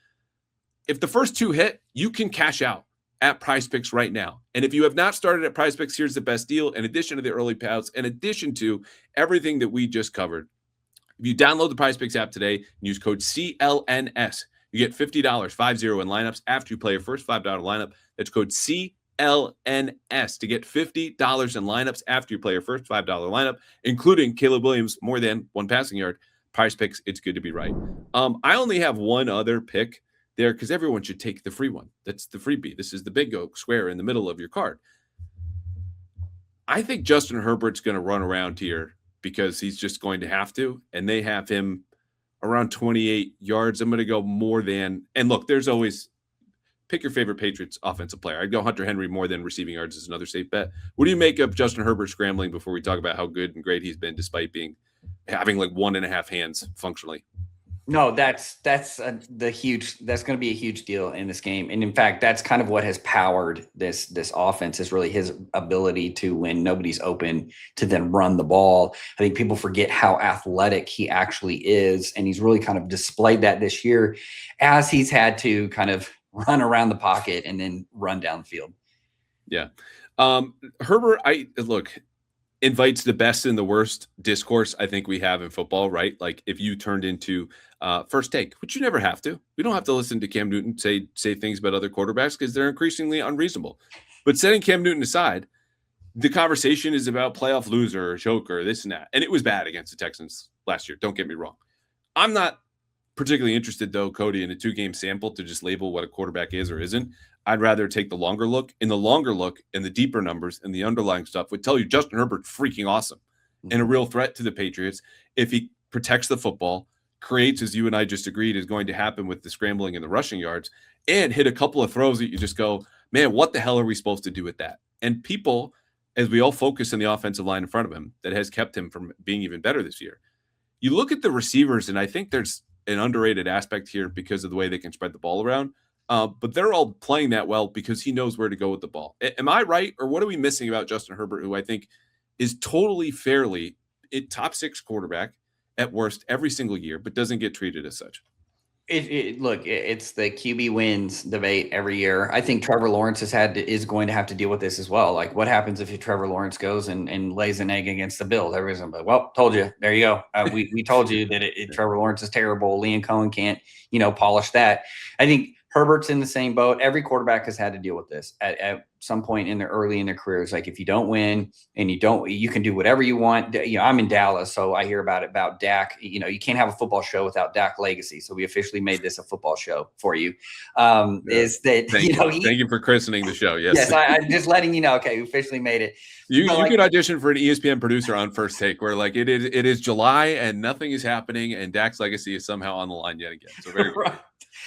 if the first 2 hit, you can cash out at Prizepicks right now. And if you have not started at Prizepicks, here's the best deal. In addition to the early payouts, in addition to everything that we just covered, if you download the Prizepicks app today and use code CLNS, you get $50, 50 in lineups after you play your first $5 lineup. That's code CLNS to get $50 in lineups after you play your first $5 lineup, including Caleb Williams, more than 1 passing yard. Prizepicks, it's good to be right. I only have one other pick there because everyone should take the free one. That's the freebie. This is the big oak square in the middle of your card. I think Justin Herbert's going to run around here because he's just going to have to, and they have him around 28 yards. I'm going to go more than, and look, there's always pick your favorite Patriots offensive player. I'd go Hunter Henry more than receiving yards is another safe bet. What do you make of Justin Herbert scrambling before we talk about how good and great he's been despite having like 1.5 hands functionally? No, that's going to be a huge deal in this game. And in fact, that's kind of what has powered this offense, is really his ability to, when nobody's open, to then run the ball. I think people forget how athletic he actually is. And he's really kind of displayed that this year as he's had to kind of run around the pocket and then run down the field. Yeah. Herbert, invites the best and the worst discourse I think we have in football, right? Like if you turned into First Take, which you never have to. We don't have to listen to Cam Newton say things about other quarterbacks because they're increasingly unreasonable. But setting Cam Newton aside, the conversation is about playoff loser or choker, this and that. And it was bad against the Texans last year. Don't get me wrong. I'm not particularly interested, though, Cody, in a 2-game sample to just label what a quarterback is or isn't. I'd rather take the longer look. In the longer look and the deeper numbers and the underlying stuff would tell you Justin Herbert's freaking awesome and a real threat to the Patriots if he protects the football, creates, as you and I just agreed, is going to happen with the scrambling and the rushing yards, and hit a couple of throws that you just go, man, what the hell are we supposed to do with that? And people, as we all focus on the offensive line in front of him that has kept him from being even better this year, you look at the receivers, and I think there's an underrated aspect here because of the way they can spread the ball around. But they're all playing that well because he knows where to go with the ball. Am I right? Or what are we missing about Justin Herbert, who I think is totally fairly a top 6 quarterback at worst every single year, but doesn't get treated as such? It's the QB wins debate every year. I think Trevor Lawrence is going to have to deal with this as well. Like, what happens if Trevor Lawrence goes and lays an egg against the Bills? Everybody's like, well, told you. There you go. We told you that Trevor Lawrence is terrible. Liam Cohen can't, polish that. I think Herbert's in the same boat. Every quarterback has had to deal with this at some point early in their careers. Like, if you don't win and you can do whatever you want. I'm in Dallas, so I hear about Dak. You can't have a football show without Dak legacy. So we officially made this a football show for you. Thank you for christening the show. Yes, I'm just letting you know. Okay, we officially made it. You could audition for an ESPN producer on First Take, where like it is July and nothing is happening, and Dak's legacy is somehow on the line yet again. So very right.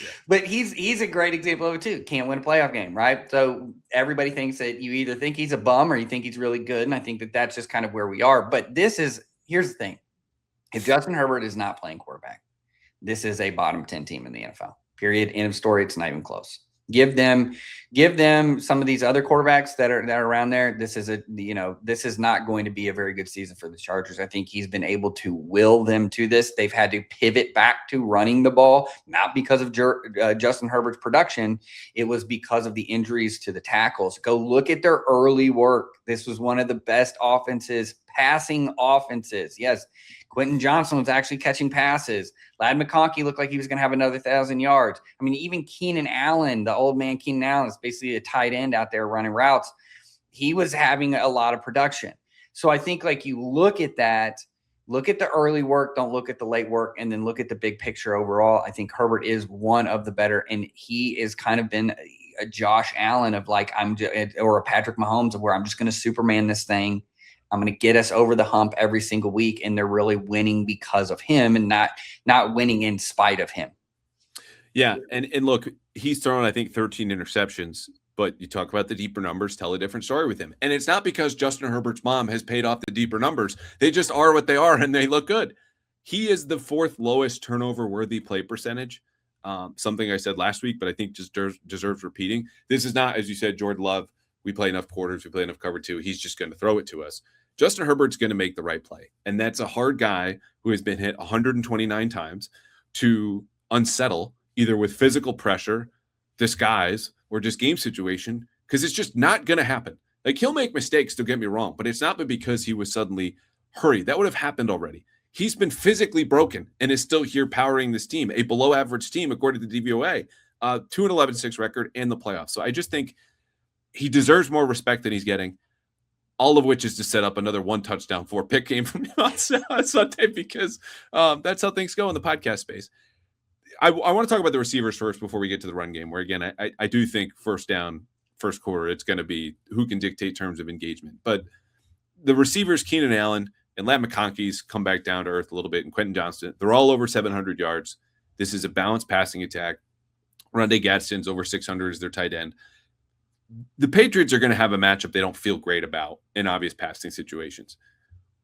Yeah. But he's a great example of it too. Can't win a playoff game, right? So everybody thinks that you either think he's a bum or you think he's really good, and I think that that's just kind of where we are. But here's the thing: if Justin Herbert is not playing quarterback, this is a bottom 10 team in the NFL. Period. End of story. It's not even close. Give them some of these other quarterbacks that are around there. This is not going to be a very good season for the Chargers. I think he's been able to will them to this. They've had to pivot back to running the ball, not because of Justin Herbert's production. It was because of the injuries to the tackles. Go look at their early work. This was one of the best passing offenses. Yes, Quentin Johnson was actually catching passes. Ladd McConkey looked like he was going to have another 1,000 yards. I mean, even Keenan Allen, the old man Keenan Allen, is basically a tight end out there running routes. He was having a lot of production. So I think, like, you look at that, look at the early work, don't look at the late work, and then look at the big picture overall. I think Herbert is one of the better, and he is kind of been a Josh Allen of like, or a Patrick Mahomes of where I'm just going to Superman this thing. I'm going to get us over the hump every single week, and they're really winning because of him and not winning in spite of him. Yeah, and look, he's thrown, I think, 13 interceptions, but you talk about the deeper numbers, tell a different story with him. And it's not because Justin Herbert's mom has paid off the deeper numbers. They just are what they are, and they look good. He is the 4th lowest turnover-worthy play percentage, something I said last week, but I think just deserves repeating. This is not, as you said, Jordan Love, we play enough quarters, we play enough cover 2. He's just going to throw it to us. Justin Herbert's going to make the right play. And that's a hard guy who has been hit 129 times to unsettle, either with physical pressure, disguise, or just game situation, because it's just not going to happen. Like, he'll make mistakes, don't get me wrong, but it's not been because he was suddenly hurried. That would have happened already. He's been physically broken and is still here powering this team, a below average team, according to the DVOA, 2-11-6 record in the playoffs. So I just think he deserves more respect than he's getting. All of which is to set up another 1 touchdown, 4 pick game from him on Sunday, because that's how things go in the podcast space. I want to talk about the receivers first before we get to the run game, where, again, I do think first down, first quarter, it's going to be who can dictate terms of engagement. But the receivers, Keenan Allen and Ladd McConkey's come back down to earth a little bit, and Quentin Johnston, they're all over 700 yards. This is a balanced passing attack. Rondé Gadsden's over 600 as their tight end. The Patriots are going to have a matchup they don't feel great about in obvious passing situations.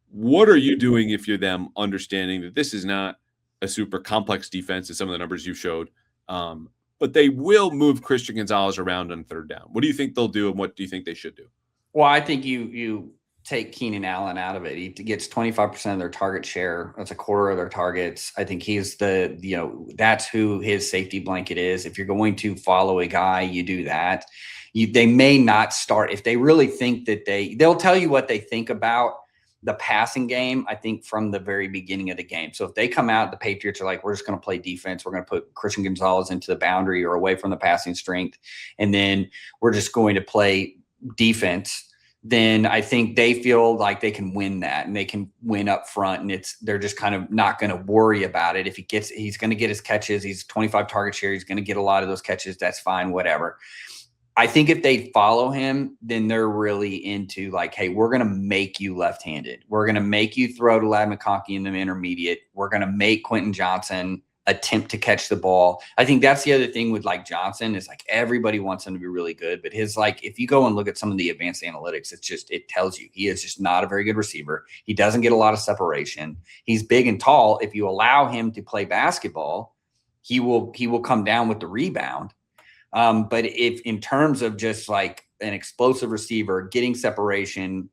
What are you doing if you're them, understanding that this is not a super complex defense as some of the numbers you showed, but they will move Christian Gonzalez around on third down? What do you think they'll do, and what do you think they should do? Well, I think you take Keenan Allen out of it. He gets 25% of their target share. That's a quarter of their targets. I think he's that's who his safety blanket is. If you're going to follow a guy, you do that. They may not start if they really think that they'll tell you what they think about the passing game, I think, from the very beginning of the game. So if they come out, the Patriots are like, we're just going to play defense. We're going to put Christian Gonzalez into the boundary or away from the passing strength. And then we're just going to play defense. Then I think they feel like they can win that and they can win up front. And they're just kind of not going to worry about it. If he's going to get his catches, he's 25 target share. He's going to get a lot of those catches. That's fine, whatever. I think if they follow him, then they're really into like, hey, we're going to make you left-handed. We're going to make you throw to Ladd McConkey in the intermediate. We're going to make Quentin Johnson attempt to catch the ball. I think that's the other thing with like Johnson is like everybody wants him to be really good, but his like, if you go and look at some of the advanced analytics, it tells you he is just not a very good receiver. He doesn't get a lot of separation. He's big and tall. If you allow him to play basketball, he will come down with the rebound. But if in terms of just like an explosive receiver, getting separation,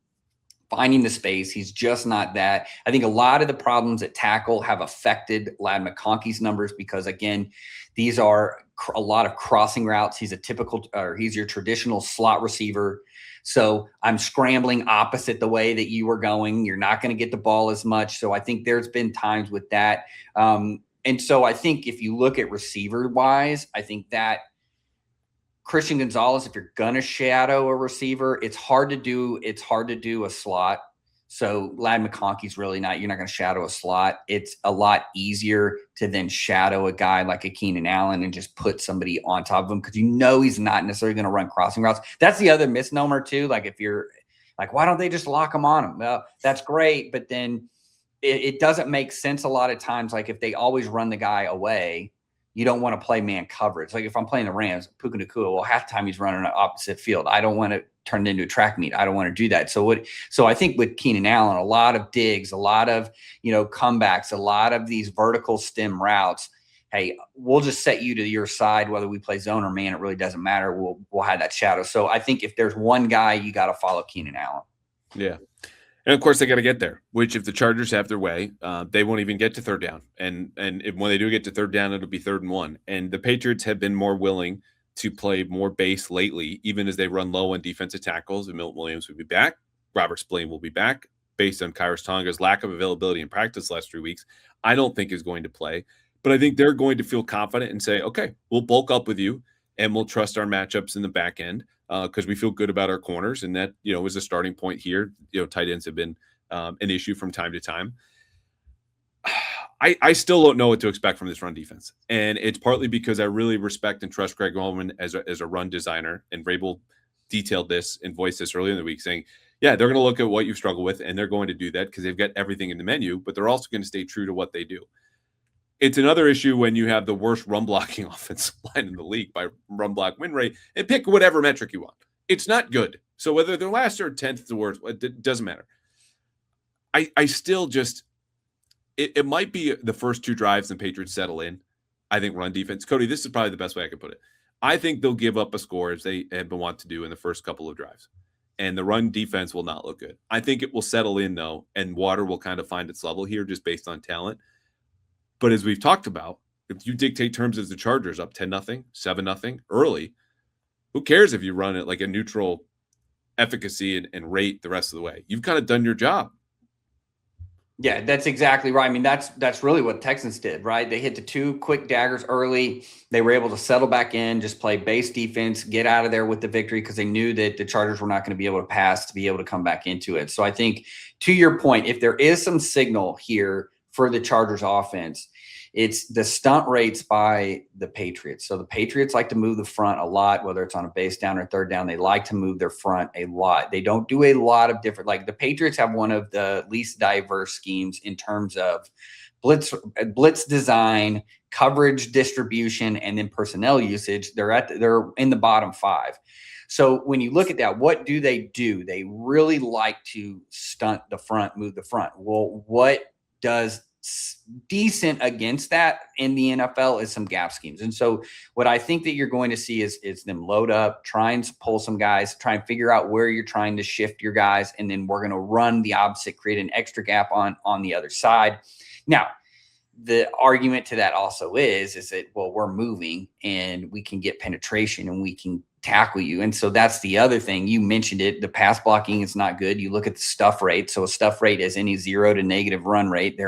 finding the space, he's just not that. I think a lot of the problems at tackle have affected Ladd McConkey's numbers because, again, these are a lot of crossing routes. He's he's your traditional slot receiver. So I'm scrambling opposite the way that you were going. You're not going to get the ball as much. So I think there's been times with that. And so I think if you look at receiver wise, I think that Christian Gonzalez, if you're going to shadow a receiver, it's hard to do a slot. So Ladd McConkey's really not, you're not going to shadow a slot. It's a lot easier to then shadow a guy like a Keenan Allen and just put somebody on top of him because he's not necessarily going to run crossing routes. That's the other misnomer too. Like if you're like, why don't they just lock him on him? Well, that's great. But then it doesn't make sense a lot of times. Like if they always run the guy away, you don't want to play man coverage. Like if I'm playing the Rams, Puka Nacua, well, half the time he's running an opposite field. I don't want to turn it into a track meet. I don't want to do that. So I think with Keenan Allen, a lot of digs, a lot of, comebacks, a lot of these vertical stem routes. Hey, we'll just set you to your side, whether we play zone or man, it really doesn't matter. We'll have that shadow. So I think if there's one guy, you got to follow Keenan Allen. Yeah. And of course, they got to get there, which if the Chargers have their way, they won't even get to third down. And when they do get to third down, it'll be 3rd and 1. And the Patriots have been more willing to play more base lately, even as they run low on defensive tackles. And Milton Williams will be back. Robert Spillane will be back. Based on Kairos Tonga's lack of availability in practice the last 3 weeks, I don't think is going to play. But I think they're going to feel confident and say, okay, we'll bulk up with you and we'll trust our matchups in the back end. Because we feel good about our corners, and that is a starting point here. Tight ends have been an issue from time to time. I still don't know what to expect from this run defense, and it's partly because I really respect and trust Greg Roman as a run designer. And Vrabel detailed this and voiced this earlier in the week, saying, "Yeah, they're going to look at what you struggle with, and they're going to do that because they've got everything in the menu, but they're also going to stay true to what they do." It's another issue when you have the worst run blocking offensive line in the league by run block win rate, and pick whatever metric you want. It's not good. So whether they're last or 10th the worst, it doesn't matter. I still just it might be the first 2 drives and Patriots settle in. I think run defense. Cody, this is probably the best way I could put it. I think they'll give up a score as they have been wont to do in the first couple of drives. And the run defense will not look good. I think it will settle in though, and water will kind of find its level here just based on talent. But as we've talked about, if you dictate terms as the Chargers up 10-0, 7-0 early, who cares if you run it like a neutral efficacy and rate the rest of the way? You've kind of done your job. Yeah, that's exactly right. I mean, that's really what Texans did, right? They hit the 2 quick daggers early. They were able to settle back in, just play base defense, get out of there with the victory because they knew that the Chargers were not going to be able to pass to be able to come back into it. So I think to your point, if there is some signal here for the Chargers offense, it's the stunt rates by the Patriots. So the Patriots like to move the front a lot, whether it's on a base down or third down. They like to move their front a lot. They don't do a lot of different, like the Patriots have one of the least diverse schemes in terms of blitz design, coverage distribution, and then personnel usage. They're in the bottom 5. So when you look at that, what do? They really like to stunt the front, move the front. Well, what does decent against that in the NFL is some gap schemes. And so what I think that you're going to see is them load up, try and pull some guys, try and figure out where you're trying to shift your guys. And then we're going to run the opposite, create an extra gap on the other side. Now, the argument to that also is that, well, we're moving and we can get penetration and we can tackle you. And so that's the other thing. You mentioned it. The pass blocking is not good. You look at the stuff rate. So a stuff rate is any 0 to negative run rate.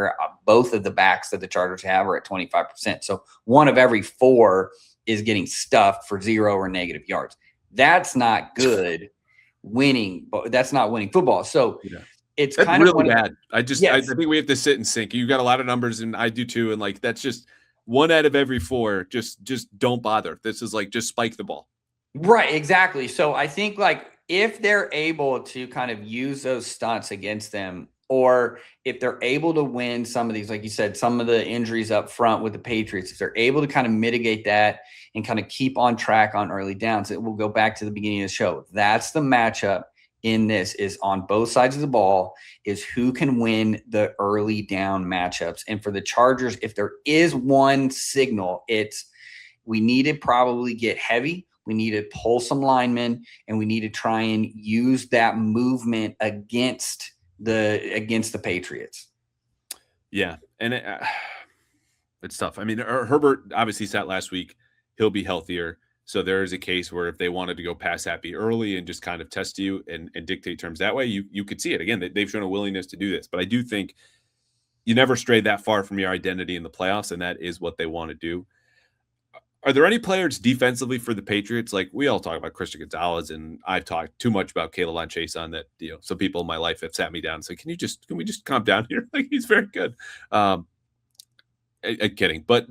Both of the backs that the Chargers have are at 25%. So 1 of every 4 is getting stuffed for 0 or negative yards. That's not good winning. That's not winning football. So it's that's kind really of bad. I think we have to sit and sync. You got a lot of numbers, and I do too. And like that's just 1 out of every 4. Just don't bother. This is like just spike the ball. Right, exactly. So I think like if they're able to kind of use those stunts against them, or if they're able to win some of these, like you said, some of the injuries up front with the Patriots, if they're able to kind of mitigate that and kind of keep on track on early downs, it will go back to the beginning of the show. That's the matchup in this, is on both sides of the ball, is who can win the early down matchups. And for the Chargers, if there is one signal, it's we need to probably get heavy. We need to pull some linemen, and we need to try and use that movement against the Patriots. Yeah, and it's tough. I mean, Herbert obviously sat last week. He'll be healthier. So there is a case where if they wanted to go pass happy early and just kind of test you and dictate terms that way, you could see it. Again, they've shown a willingness to do this. But I do think you never stray that far from your identity in the playoffs, and that is what they want to do. Are there any players defensively for the Patriots? Like we all talk about Christian Gonzalez, and I've talked too much about K'Lavon Chaisson that some people in my life have sat me down and said, "Can we just calm down here?" Like he's very good. Kidding, but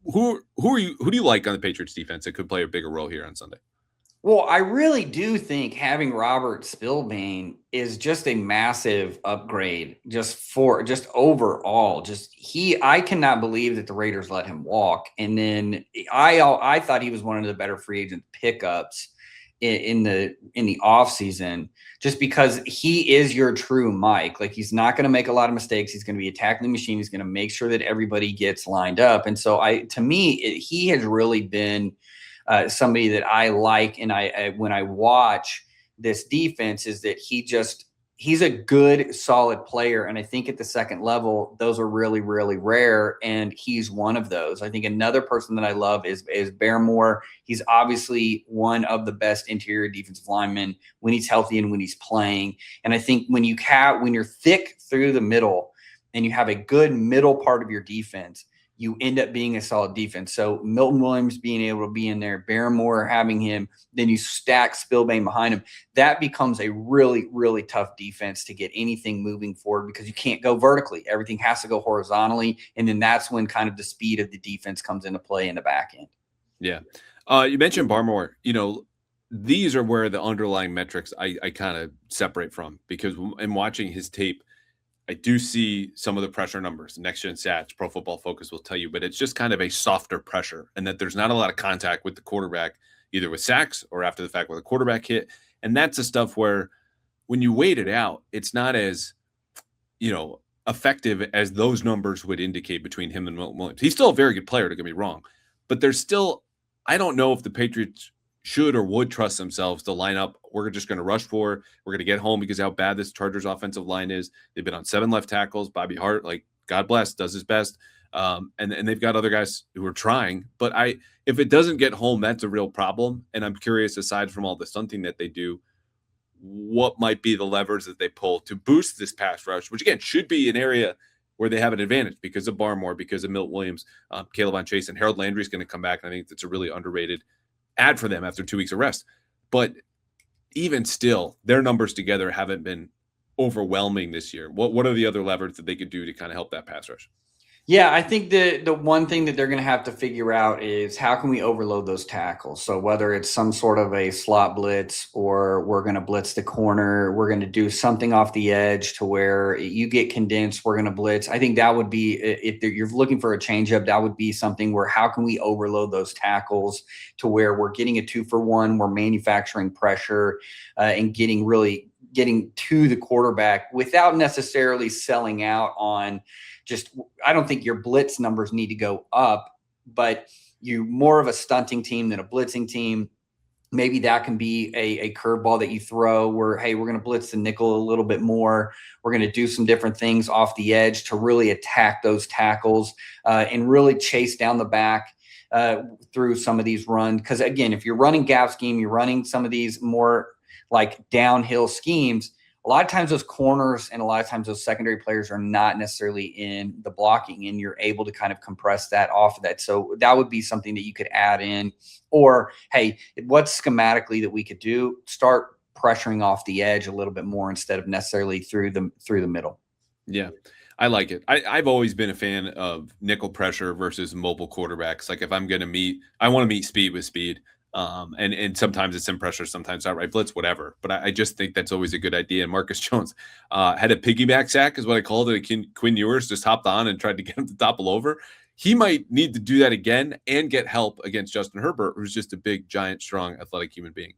who do you like on the Patriots defense that could play a bigger role here on Sunday? Well, I really do think having Robert Spillane is just a massive upgrade just overall. I cannot believe that the Raiders let him walk. And then I thought he was one of the better free agent pickups in the offseason, just because he is your true Mike. Like he's not going to make a lot of mistakes. He's going to be a tackling machine. He's going to make sure that everybody gets lined up. And so he has really been somebody that I like, and I when I watch this defense, is that he's a good, solid player. And I think at the second level, those are really, really rare, and he's one of those. I think another person that I love is Barmore. He's obviously one of the best interior defensive linemen when he's healthy and when he's playing. And I think when you're thick through the middle and you have a good middle part of your defense, you end up being a solid defense. So Milton Williams being able to be in there, Barmore having him, then you stack Spillane behind him. That becomes a really, really tough defense to get anything moving forward, because you can't go vertically. Everything has to go horizontally. And then that's when kind of the speed of the defense comes into play in the back end. Yeah. You mentioned Barmore. These are where the underlying metrics I kind of separate from, because in watching his tape, I do see some of the pressure numbers. Next Gen Stats, Pro Football Focus will tell you, but it's just kind of a softer pressure, and that there's not a lot of contact with the quarterback, either with sacks or after the fact with a quarterback hit. And that's the stuff where when you wait it out, it's not as, effective as those numbers would indicate between him and Milton Williams. He's still a very good player, don't get me wrong, but there's still, I don't know if the Patriots should or would trust themselves to line up. We're just going to rush for. We're going to get home because of how bad this Chargers offensive line is. They've been on 7 left tackles. Bobby Hart, God bless, does his best. And they've got other guys who are trying. But if it doesn't get home, that's a real problem. And I'm curious, aside from all the stunting that they do, what might be the levers that they pull to boost this pass rush, which again should be an area where they have an advantage because of Barmore, because of Milton Williams, K'Lavon Chaisson, and Harold Landry is going to come back. And I think that's a really underrated add for them after 2 weeks of rest. But even still, their numbers together haven't been overwhelming this year. What are the other levers that they could do to kind of help that pass rush? Yeah, I think the one thing that they're going to have to figure out is how can we overload those tackles? So whether it's some sort of a slot blitz or we're going to blitz the corner, we're going to do something off the edge to where you get condensed, we're going to blitz. I think that would be, if you're looking for a changeup, that would be something where how can we overload those tackles to where we're getting a 2-for-1, we're manufacturing pressure and getting to the quarterback without necessarily selling out on I don't think your blitz numbers need to go up, but you're more of a stunting team than a blitzing team. Maybe that can be a curveball that you throw where, hey, we're going to blitz the nickel a little bit more. We're going to do some different things off the edge to really attack those tackles and really chase down the back through some of these runs. Because again, if you're running gap scheme, you're running some of these more like downhill schemes, a lot of times those corners and a lot of times those secondary players are not necessarily in the blocking, and you're able to kind of compress that off of that. So that would be something that you could add in. Or, hey, what's schematically that we could do? Start pressuring off the edge a little bit more instead of necessarily through the middle. Yeah, I like it. I've always been a fan of nickel pressure versus mobile quarterbacks. Like if I'm going to meet, I want to meet speed with speed. And sometimes it's in pressure, sometimes outright blitz, whatever. But I just think that's always a good idea. And Marcus Jones had a piggyback sack, is what I called it. Quinn Ewers just hopped on and tried to get him to topple over. He might need to do that again and get help against Justin Herbert, who's just a big, giant, strong, athletic human being.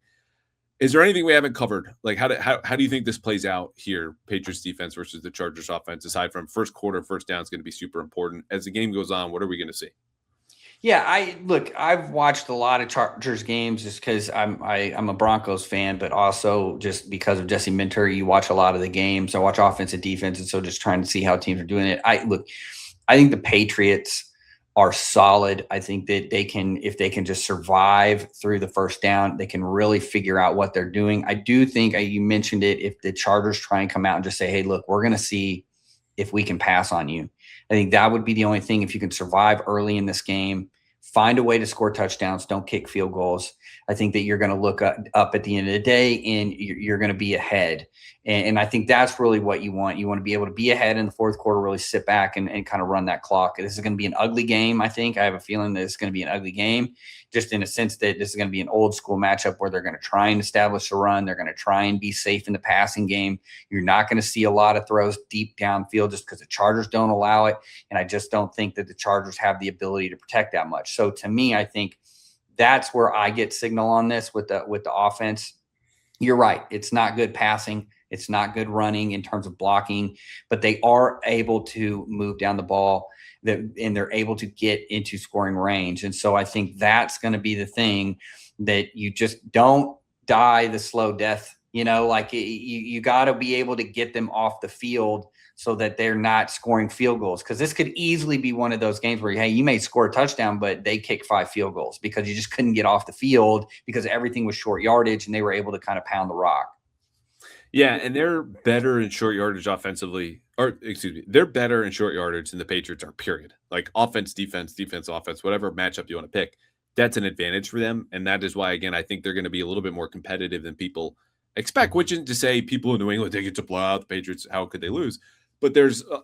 Is there anything we haven't covered? Like how do you think this plays out here? Patriots defense versus the Chargers offense, aside from first quarter, first down is going to be super important. As the game goes on, what are we going to see? Yeah, I've watched a lot of Chargers games just because I'm a Broncos fan, but also just because of Jesse Minter, you watch a lot of the games. I watch offense and defense, and so just trying to see how teams are doing it. I think the Patriots are solid. I think that if they can just survive through the first down, they can really figure out what they're doing. I do think you mentioned it. If the Chargers try and come out and just say, "Hey, look, we're going to see if we can pass on you," I think that would be the only thing. If you can survive early in this game, find a way to score touchdowns, don't kick field goals, I think that you're going to look up at the end of the day and you're going to be ahead. And I think that's really what you want. You want to be able to be ahead in the fourth quarter, really sit back and kind of run that clock. This is going to be an ugly game, I think. I have a feeling that it's going to be an ugly game, just in a sense that this is going to be an old school matchup where they're going to try and establish a run. They're going to try and be safe in the passing game. You're not going to see a lot of throws deep downfield just because the Chargers don't allow it. And I just don't think that the Chargers have the ability to protect that much. So to me, I think that's where I get signal on this with the offense. You're right. It's not good passing. It's not good running in terms of blocking, but they are able to move down the ball and they're able to get into scoring range. And so I think that's going to be the thing, that you just don't die the slow death. Like you got to be able to get them off the field so that they're not scoring field goals. Because this could easily be one of those games where, hey, you may score a touchdown, but they kick 5 field goals because you just couldn't get off the field because everything was short yardage and they were able to kind of pound the rock. Yeah, and they're better in short yardage offensively, they're better in short yardage than the Patriots are, period. Like offense, defense, offense, whatever matchup you want to pick, that's an advantage for them. And that is why, again, I think they're going to be a little bit more competitive than people expect, which isn't to say people in New England, they get to blow out the Patriots, how could they lose? But there's a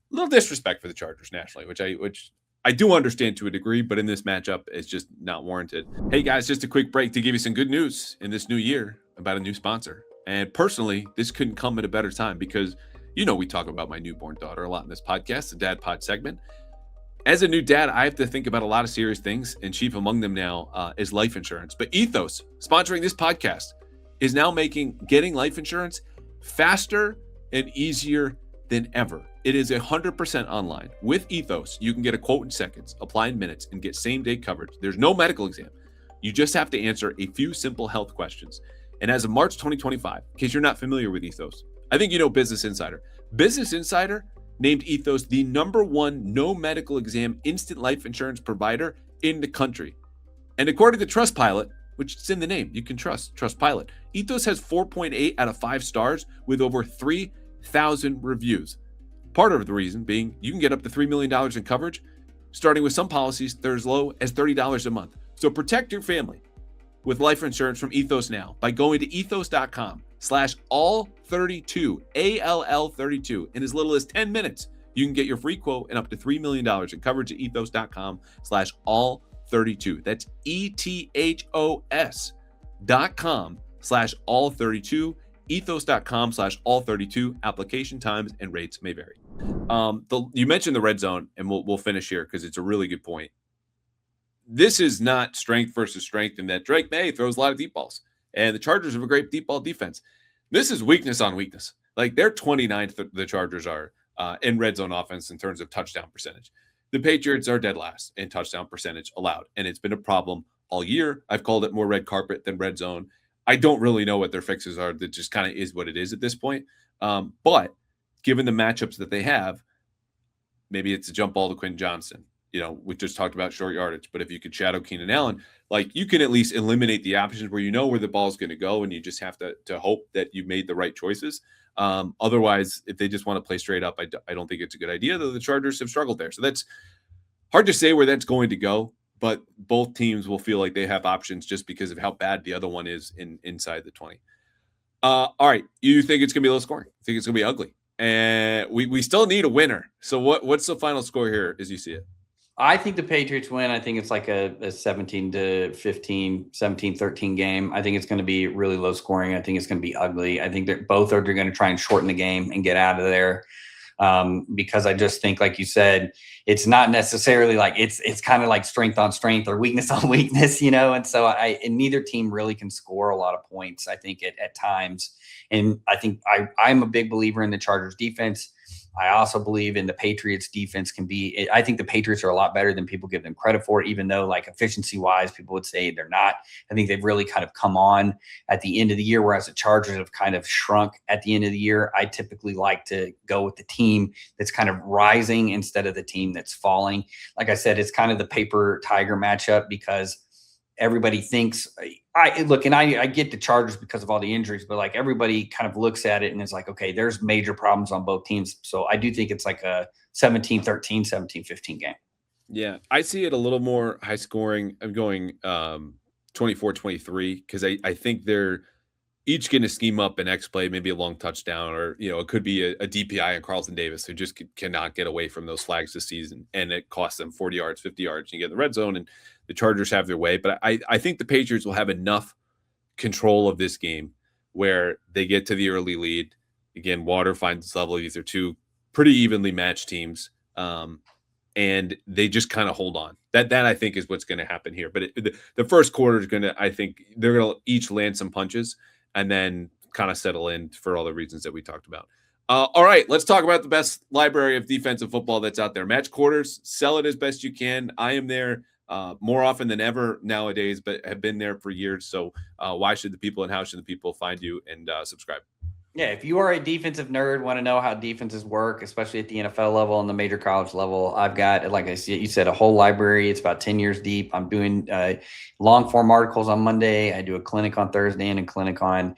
little disrespect for the Chargers nationally, which I do understand to a degree, but in this matchup, it's just not warranted. Hey guys, just a quick break to give you some good news in this new year about a new sponsor. And personally, this couldn't come at a better time because, we talk about my newborn daughter a lot in this podcast, the Dad Pod segment. As a new dad, I have to think about a lot of serious things, and chief among them now is life insurance. But Ethos, sponsoring this podcast, is now making getting life insurance faster and easier than ever. It is 100% online. With Ethos, you can get a quote in seconds, apply in minutes, and get same-day coverage. There's no medical exam. You just have to answer a few simple health questions. And as of March 2025, in case you're not familiar with Ethos, I think you know Business Insider. Business Insider named Ethos the #1 no medical exam instant life insurance provider in the country. And according to Trustpilot, which is in the name, you can trust Trustpilot, Ethos has 4.8 out of 5 stars with over 3,000 reviews. Part of the reason being you can get up to $3 million in coverage, starting with some policies that are as low as $30 a month. So protect your family with life insurance from Ethos now by going to ethos.com/all32, ALL32, in as little as 10 minutes. You can get your free quote and up to $3 million in coverage at ethos.com/all32. That's ethos.com/all32. ethos.com/all32. Application times and rates may vary. You mentioned the red zone, and we'll finish here because it's a really good point. This is not strength versus strength in that Drake Maye throws a lot of deep balls, and the Chargers have a great deep ball defense. This is weakness on weakness. Like, they're 29th, the Chargers are in red zone offense in terms of touchdown percentage. The Patriots are dead last in touchdown percentage allowed, and it's been a problem all year. I've called it more red carpet than red zone. I don't really know what their fixes are. That just kind of is what it is at this point. But given the matchups that they have, maybe it's a jump ball to Quinn Johnson. We just talked about short yardage, but if you could shadow Keenan Allen, like, you can at least eliminate the options where you know where the ball is going to go, and you just have to hope that you made the right choices. Otherwise, if they just want to play straight up, I don't think it's a good idea, though the Chargers have struggled there. So that's hard to say where that's going to go, but both teams will feel like they have options just because of how bad the other one is inside the 20. All right, you think it's going to be low scoring? You think it's going to be ugly? And we still need a winner. So what's the final score here as you see it? I think the Patriots win. I think it's like a 17-15, 17-13 game. I think it's going to be really low scoring. I think it's going to be ugly. I think that both are going to try and shorten the game and get out of there. Because I just think, like you said, it's not necessarily like it's kind of like strength on strength or weakness on weakness, And so and neither team really can score a lot of points, I think, at times. And I think I'm a big believer in the Chargers defense. I also believe in the Patriots defense I think the Patriots are a lot better than people give them credit for, even though, like, efficiency wise, people would say they're not. I think they've really kind of come on at the end of the year, whereas the Chargers have kind of shrunk at the end of the year. I typically like to go with the team that's kind of rising instead of the team that's falling. Like I said, it's kind of the paper tiger matchup because everybody thinks I get the Chargers because of all the injuries, but like, everybody kind of looks at it and is like, okay, there's major problems on both teams. So I do think it's like a 17-13, 17-15 game. Yeah, I see it a little more high scoring. I'm going 24-23 because I think they're each going to scheme up an X play, maybe a long touchdown, or it could be a DPI and Carlton Davis who just cannot get away from those flags this season, and it costs them 40 yards, 50 yards, and you get in the red zone, and the Chargers have their way. But I think the Patriots will have enough control of this game where they get to the early lead. Again, water finds its level. These are two pretty evenly matched teams, and they just kind of hold on. That I think is what's going to happen here. But the first quarter is going to, I think they're going to each land some punches and then kind of settle in for all the reasons that we talked about. All right, let's talk about the best library of defensive football that's out there. MatchQuarters, sell it as best you can. I am there more often than ever nowadays, but have been there for years. So why should the people and how should the people find you and subscribe? Yeah, if you are a defensive nerd, want to know how defenses work, especially at the NFL level and the major college level, I've got, like you said, a whole library. It's about 10 years deep. I'm doing long form articles on Monday. I do a clinic on Thursday and a clinic on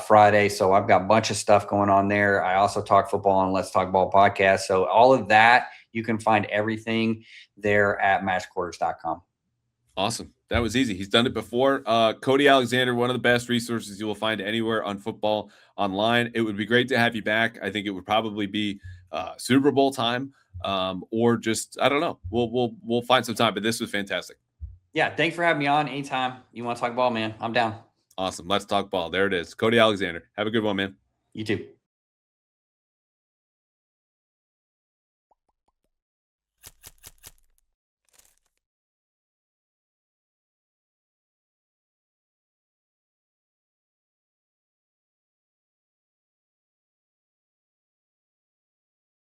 Friday. So I've got a bunch of stuff going on there. I also talk football on Let's Talk Ball podcast. So all of that, you can find everything there at MatchQuarters.com. Awesome. That was easy. He's done it before. Cody Alexander, one of the best resources you will find anywhere on football online. It would be great to have you back. I think it would probably be Super Bowl time, or just, I don't know. We'll find some time, but this was fantastic. Yeah. Thanks for having me on. Anytime you want to talk ball, man, I'm down. Awesome. Let's talk ball. There it is. Cody Alexander. Have a good one, man. You too.